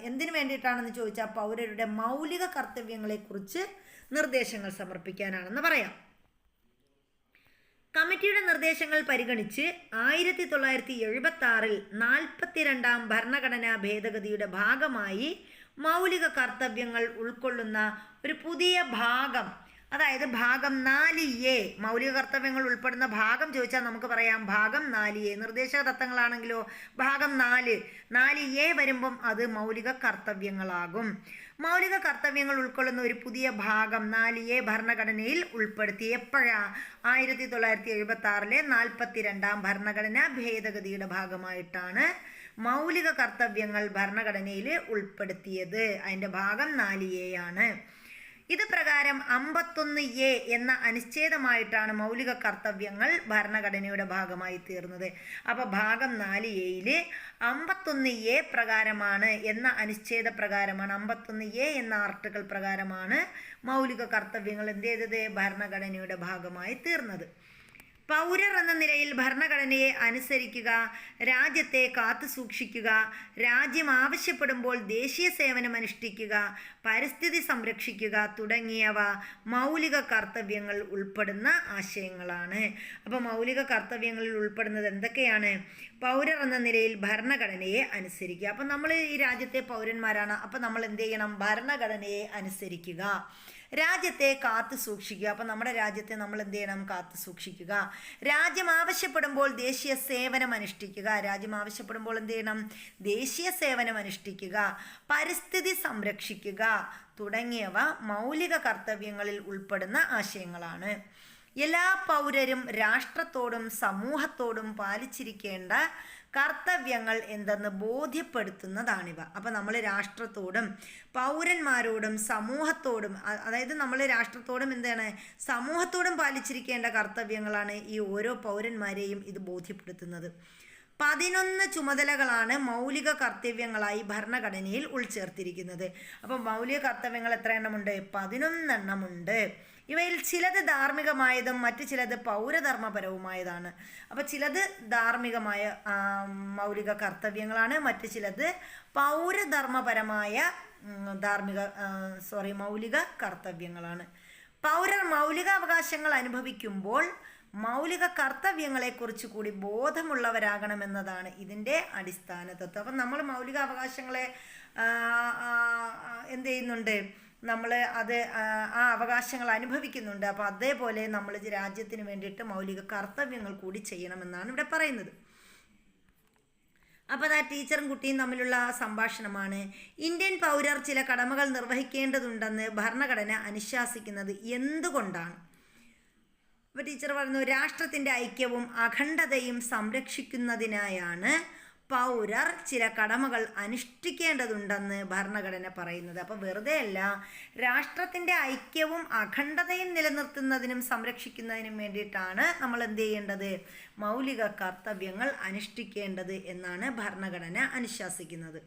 എന്തിനു വേണ്ടിയിട്ടാണെന്ന് ചോദിച്ചാൽ പൗരരുടെ മൗലിക കർത്തവ്യങ്ങളെക്കുറിച്ച് നിർദ്ദേശങ്ങൾ സമർപ്പിക്കാനാണെന്ന് പറയാം. കമ്മിറ്റിയുടെ നിർദ്ദേശങ്ങൾ പരിഗണിച്ച് 1976 42ാം ഭരണഘടനാ ഭേദഗതിയുടെ ഭാഗമായി മൗലിക കർത്തവ്യങ്ങൾ ഉൾക്കൊള്ളുന്ന ഒരു പുതിയ ഭാഗം, അതായത് ഭാഗം 4A, മൗലിക കർത്തവ്യങ്ങൾ ഉൾപ്പെടുന്ന ഭാഗം ചോദിച്ചാൽ നമുക്ക് പറയാം ഭാഗം 4A. നിർദ്ദേശക തത്വങ്ങളാണെങ്കിലോ ഭാഗം 4A വരുമ്പം അത് മൗലിക കർത്തവ്യങ്ങളാകും. മൗലിക കർത്തവ്യങ്ങൾ ഉൾക്കൊള്ളുന്ന ഒരു പുതിയ ഭാഗം 4A ഭരണഘടനയിൽ ഉൾപ്പെടുത്തി. എപ്പോഴാ? 1976 42ാം ഭരണഘടനാ ഭേദഗതിയുടെ ഭാഗമായിട്ടാണ് മൗലിക കർത്തവ്യങ്ങൾ ഭരണഘടനയിൽ ഉൾപ്പെടുത്തിയത്. അതിൻ്റെ ഭാഗം 4A ആണ്. ഇത് പ്രകാരം 51A എന്ന അനുച്ഛേദമായിട്ടാണ് മൗലിക കർത്തവ്യങ്ങൾ ഭരണഘടനയുടെ ഭാഗമായി തീർന്നത്. അപ്പോൾ ഭാഗം 4A 51A പ്രകാരമാണ് എന്ന അനുച്ഛേദ പ്രകാരമാണ്, 51A എന്ന ആർട്ടിക്കിൾ പ്രകാരമാണ് മൗലിക കർത്തവ്യങ്ങൾ എന്ത് ചെയ്തത്? ഭരണഘടനയുടെ ഭാഗമായി തീർന്നത്. പൗരർ എന്ന നിലയിൽ ഭരണഘടനയെ അനുസരിക്കുക, രാജ്യത്തെ കാത്തു സൂക്ഷിക്കുക, രാജ്യം ആവശ്യപ്പെടുമ്പോൾ ദേശീയ സേവനം അനുഷ്ഠിക്കുക, പരിസ്ഥിതി സംരക്ഷിക്കുക തുടങ്ങിയവ മൗലിക കർത്തവ്യങ്ങൾ ഉൾപ്പെടുന്ന ആശയങ്ങളാണ്. അപ്പോൾ മൗലിക കർത്തവ്യങ്ങളിൽ ഉൾപ്പെടുന്നത് എന്തൊക്കെയാണ്? പൗരർ എന്ന നിലയിൽ ഭരണഘടനയെ അനുസരിക്കുക. അപ്പം നമ്മൾ ഈ രാജ്യത്തെ പൗരന്മാരാണ്. അപ്പം നമ്മൾ എന്ത് ചെയ്യണം? ഭരണഘടനയെ അനുസരിക്കുക. രാജ്യത്തെ കാത്തു സൂക്ഷിക്കുക. അപ്പം നമ്മുടെ രാജ്യത്തെ നമ്മൾ എന്ത് ചെയ്യണം? കാത്തു സൂക്ഷിക്കുക. രാജ്യം ആവശ്യപ്പെടുമ്പോൾ ദേശീയ സേവനം അനുഷ്ഠിക്കുക. രാജ്യം ആവശ്യപ്പെടുമ്പോൾ എന്ത് ചെയ്യണം? ദേശീയ സേവനം അനുഷ്ഠിക്കുക. പരിസ്ഥിതി സംരക്ഷിക്കുക തുടങ്ങിയവ മൗലിക കർത്തവ്യങ്ങളിൽ ഉൾപ്പെടുന്ന ആശയങ്ങളാണ്. എല്ലാ പൗരരും രാഷ്ട്രത്തോടും സമൂഹത്തോടും പാലിച്ചിരിക്കേണ്ട കർത്തവ്യങ്ങൾ എന്തെന്ന് ബോധ്യപ്പെടുത്തുന്നതാണിവ. അപ്പം നമ്മൾ രാഷ്ട്രത്തോടും പൗരന്മാരോടും സമൂഹത്തോടും, അതായത് നമ്മൾ രാഷ്ട്രത്തോടും എന്താണ് സമൂഹത്തോടും പാലിച്ചിരിക്കേണ്ട കർത്തവ്യങ്ങളാണ് ഈ ഓരോ പൗരന്മാരെയും ഇത് ബോധ്യപ്പെടുത്തുന്നത്. 11 ചുമതലകളാണ് മൗലിക കർത്തവ്യങ്ങളായി ഭരണഘടനയിൽ ഉൾച്ചേർത്തിരിക്കുന്നത്. അപ്പം മൗലിക കർത്തവ്യങ്ങൾ എത്ര എണ്ണമുണ്ട്? 11 എണ്ണമുണ്ട്. ഇവയിൽ ചിലത് ധാർമ്മികമായതും മറ്റു ചിലത് പൗരധർമ്മപരവുമായതാണ്. അപ്പോൾ ചിലത് ധാർമ്മികമായ മൗലിക കർത്തവ്യങ്ങളാണ്, മറ്റു ചിലത് പൗരധർമ്മപരമായ മൗലിക കർത്തവ്യങ്ങളാണ്. പൗരർ മൗലികാവകാശങ്ങൾ അനുഭവിക്കുമ്പോൾ മൗലിക കർത്തവ്യങ്ങളെക്കുറിച്ച് കൂടി ബോധമുള്ളവരാകണമെന്നതാണ് ഇതിൻ്റെ അടിസ്ഥാന തത്വം. അപ്പം നമ്മൾ മൗലികാവകാശങ്ങളെ എന്ത് ചെയ്യുന്നുണ്ട്? നമ്മൾ അത് ആ അവകാശങ്ങൾ അനുഭവിക്കുന്നുണ്ട്. അപ്പോൾ അതേപോലെ നമ്മൾ രാജ്യത്തിന് വേണ്ടിയിട്ട് മൗലിക കർത്തവ്യങ്ങൾ കൂടി ചെയ്യണമെന്നാണ് ഇവിടെ പറയുന്നത്. അപ്പോൾ ആ ടീച്ചറും കുട്ടിയും തമ്മിലുള്ള സംഭാഷണമാണ്. ഇന്ത്യൻ പൗരർ ചില കടമകൾ നിർവഹിക്കേണ്ടതുണ്ടെന്ന് ഭരണഘടന അനുശാസിക്കുന്നത് എന്തുകൊണ്ടാണ്? അപ്പോൾ ടീച്ചർ പറഞ്ഞു, രാഷ്ട്രത്തിൻ്റെ ഐക്യവും അഖണ്ഡതയും സംരക്ഷിക്കുന്നതിനായാണ് പൗരർ ചില കടമകൾ അനുഷ്ഠിക്കേണ്ടതുണ്ടെന്ന് ഭരണഘടന പറയുന്നത്. അപ്പോൾ വെറുതെ അല്ല, രാഷ്ട്രത്തിൻ്റെ ഐക്യവും അഖണ്ഡതയും നിലനിർത്തുന്നതിനും സംരക്ഷിക്കുന്നതിനും വേണ്ടിയിട്ടാണ് നമ്മൾ എന്ത് ചെയ്യേണ്ടത്? മൗലിക കർത്തവ്യങ്ങൾ അനുഷ്ഠിക്കേണ്ടത് എന്നാണ് ഭരണഘടന അനുശാസിക്കുന്നത്.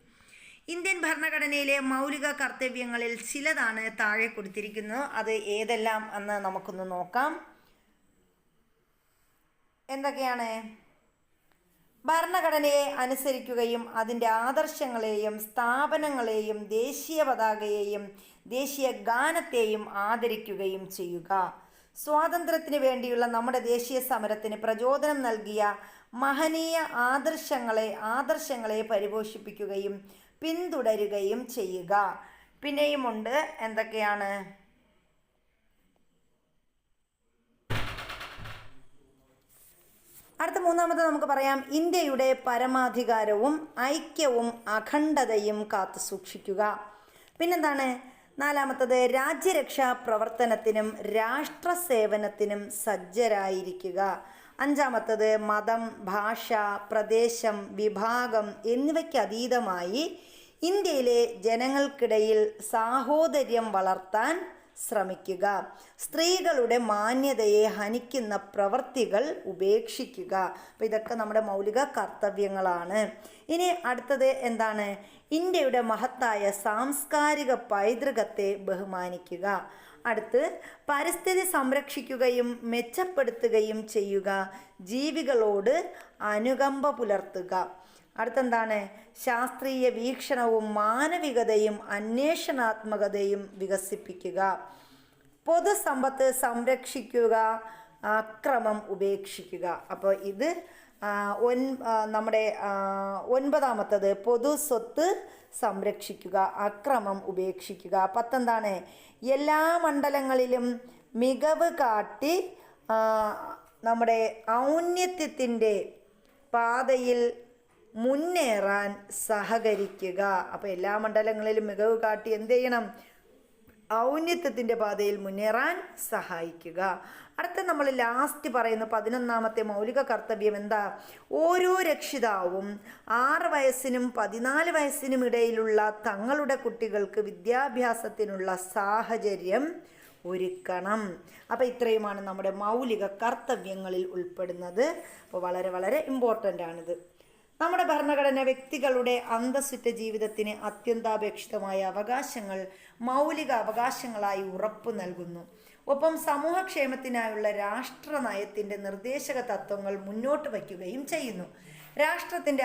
ഇന്ത്യൻ ഭരണഘടനയിലെ മൗലിക കർത്തവ്യങ്ങളിൽ ചിലതാണ് താഴെ കൊടുത്തിരിക്കുന്നത്. അത് ഏതെല്ലാം എന്ന് നമുക്കൊന്ന് നോക്കാം. എന്തൊക്കെയാണ്? ഭരണഘടനയെ അനുസരിക്കുകയും അതിൻ്റെ ആദർശങ്ങളെയും സ്ഥാപനങ്ങളെയും ദേശീയ പതാകയെയും ദേശീയ ഗാനത്തെയും ആദരിക്കുകയും ചെയ്യുക. സ്വാതന്ത്ര്യത്തിന് വേണ്ടിയുള്ള നമ്മുടെ ദേശീയ സമരത്തിന് പ്രചോദനം നൽകിയ മഹനീയ ആദർശങ്ങളെ പരിപോഷിപ്പിക്കുകയും പിന്തുടരുകയും ചെയ്യുക. പിന്നെയുമുണ്ട് എന്തൊക്കെയാണ്? അടുത്ത മൂന്നാമത് നമുക്ക് പറയാം, ഇന്ത്യയുടെ പരമാധികാരവും ഐക്യവും അഖണ്ഡതയും കാത്തു സൂക്ഷിക്കുക. പിന്നെന്താണ്? നാലാമത്തത്, രാജ്യരക്ഷാ പ്രവർത്തനത്തിനും രാഷ്ട്ര സേവനത്തിനും സജ്ജരായിരിക്കുക. അഞ്ചാമത്തത്, മതം, ഭാഷ, പ്രദേശം, വിഭാഗം എന്നിവയ്ക്ക് അതീതമായി ഇന്ത്യയിലെ ജനങ്ങൾക്കിടയിൽ സാഹോദര്യം വളർത്താൻ ശ്രമിക്കുക. സ്ത്രീകളുടെ മാന്യതയെ ഹനിക്കുന്ന പ്രവൃത്തികൾ ഉപേക്ഷിക്കുക. അപ്പോൾ ഇതൊക്കെ നമ്മുടെ മൗലിക കർത്തവ്യങ്ങളാണ്. ഇനി അടുത്തത് എന്താണ്? ഇന്ത്യയുടെ മഹത്തായ സാംസ്കാരിക പൈതൃകത്തെ ബഹുമാനിക്കുക. അടുത്ത് പരിസ്ഥിതി സംരക്ഷിക്കുകയും മെച്ചപ്പെടുത്തുകയും ചെയ്യുക. ജീവികളോട് അനുകമ്പ പുലർത്തുക. അടുത്തെന്താണ്? ശാസ്ത്രീയ വീക്ഷണവും മാനവികതയും അന്വേഷണാത്മകതയും വികസിപ്പിക്കുക. പൊതുസമ്പത്ത് സംരക്ഷിക്കുക, അക്രമം ഉപേക്ഷിക്കുക. അപ്പോൾ ഇത് നമ്മുടെ 9ാമത്തത് പൊതു സ്വത്ത് സംരക്ഷിക്കുക, അക്രമം ഉപേക്ഷിക്കുക. 10 എന്താണ്? എല്ലാ മണ്ഡലങ്ങളിലും മികവ് കാട്ടി നമ്മുടെ ഔന്നത്യത്തിൻ്റെ പാതയിൽ മുന്നേറാൻ സഹകരിക്കുക. അപ്പോൾ എല്ലാ മണ്ഡലങ്ങളിലും മികവ് കാട്ടി എന്ത് ചെയ്യണം? ഔന്നത്യത്തിൻ്റെ പാതയിൽ മുന്നേറാൻ സഹായിക്കുക. അടുത്ത നമ്മൾ ലാസ്റ്റ് പറയുന്ന 11ാമത്തെ മൗലിക കർത്തവ്യം എന്താ? ഓരോ രക്ഷിതാവും 6 വയസ്സിനും 14 വയസ്സിനും ഇടയിലുള്ള തങ്ങളുടെ കുട്ടികൾക്ക് വിദ്യാഭ്യാസത്തിനുള്ള സാഹചര്യം ഒരുക്കണം. അപ്പോൾ ഇത്രയുമാണ് നമ്മുടെ മൗലിക കർത്തവ്യങ്ങളിൽ ഉൾപ്പെടുന്നത്. അപ്പോൾ വളരെ വളരെ ഇമ്പോർട്ടൻ്റ് ആണിത്. നമ്മുടെ ഭരണഘടന വ്യക്തികളുടെ അന്തസ്സുറ്റ ജീവിതത്തിന് അത്യന്താപേക്ഷിതമായ അവകാശങ്ങൾ മൗലിക അവകാശങ്ങളായി ഉറപ്പു നൽകുന്നു. ഒപ്പം സമൂഹക്ഷേമത്തിനായുള്ള രാഷ്ട്ര നയത്തിൻ്റെ നിർദ്ദേശക തത്വങ്ങൾ മുന്നോട്ട് വയ്ക്കുകയും ചെയ്യുന്നു. രാഷ്ട്രത്തിൻ്റെ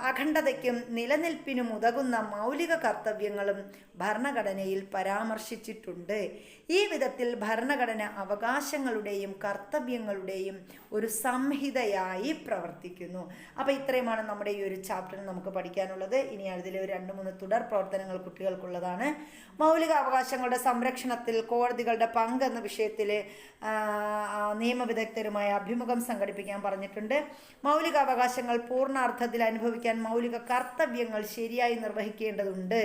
അഖണ്ഡതയ്ക്കും നിലനിൽപ്പിനും ഉതകുന്ന മൗലിക കർത്തവ്യങ്ങളും ഭരണഘടനയിൽ പരാമർശിച്ചിട്ടുണ്ട്. ഈ വിധത്തിൽ ഭരണഘടന അവകാശങ്ങളുടെയും കർത്തവ്യങ്ങളുടെയും ഒരു സംഹിതയായി പ്രവർത്തിക്കുന്നു. അപ്പോൾ ഇത്രയുമാണ് നമ്മുടെ ഈ ഒരു ചാപ്റ്ററിൽ നമുക്ക് പഠിക്കാനുള്ളത്. ഇനി അതിൽ ഒരു 2-3 തുടർ പ്രവർത്തനങ്ങൾ കുട്ടികൾക്കുള്ളതാണ്. മൗലിക അവകാശങ്ങളുടെ സംരക്ഷണത്തിൽ കോടതികളുടെ പങ്ക് എന്ന വിഷയത്തിൽ നിയമവിദഗ്ധരുമായ അഭിമുഖം സംഘടിപ്പിക്കാൻ പറഞ്ഞിട്ടുണ്ട്. മൗലിക അവകാശങ്ങൾ പൂർണ്ണാർത്ഥത്തിൽ അനുഭവിക്കാൻ മൗലിക കർത്തവ്യങ്ങൾ ശരിയായി നിർവഹിക്കേണ്ടതുണ്ട്.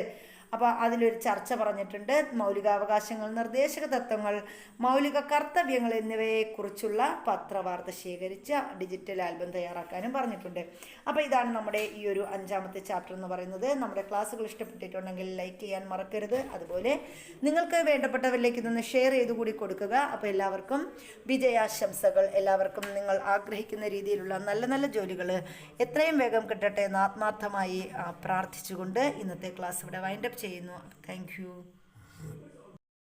അപ്പോൾ അതിലൊരു ചർച്ച പറഞ്ഞിട്ടുണ്ട്. മൗലികാവകാശങ്ങൾ, നിർദ്ദേശക തത്വങ്ങൾ, മൗലിക കർത്തവ്യങ്ങൾ എന്നിവയെക്കുറിച്ചുള്ള പത്രവാർത്ത ശേഖരിച്ച ഡിജിറ്റൽ ആൽബം തയ്യാറാക്കാനും പറഞ്ഞിട്ടുണ്ട്. അപ്പോൾ ഇതാണ് നമ്മുടെ ഈ ഒരു 5ാമത്തെ ചാപ്റ്റർ എന്ന് പറയുന്നത്. നമ്മുടെ ക്ലാസ്സുകൾ ഇഷ്ടപ്പെട്ടിട്ടുണ്ടെങ്കിൽ ലൈക്ക് ചെയ്യാൻ മറക്കരുത്. അതുപോലെ നിങ്ങൾക്ക് വേണ്ടപ്പെട്ടവരിലേക്ക് ഇതൊന്ന് ഷെയർ ചെയ്ത് കൂടി കൊടുക്കുക. അപ്പോൾ എല്ലാവർക്കും വിജയാശംസകൾ. എല്ലാവർക്കും നിങ്ങൾ ആഗ്രഹിക്കുന്ന രീതിയിലുള്ള നല്ല നല്ല ജോലികൾ എത്രയും വേഗം കിട്ടട്ടെ എന്ന് ആത്മാർത്ഥമായി പ്രാർത്ഥിച്ചുകൊണ്ട് ഇന്നത്തെ ക്ലാസ് ഇവിടെ വൈൻഡപ്പ് ചെയ്യുന്നു. Thank you.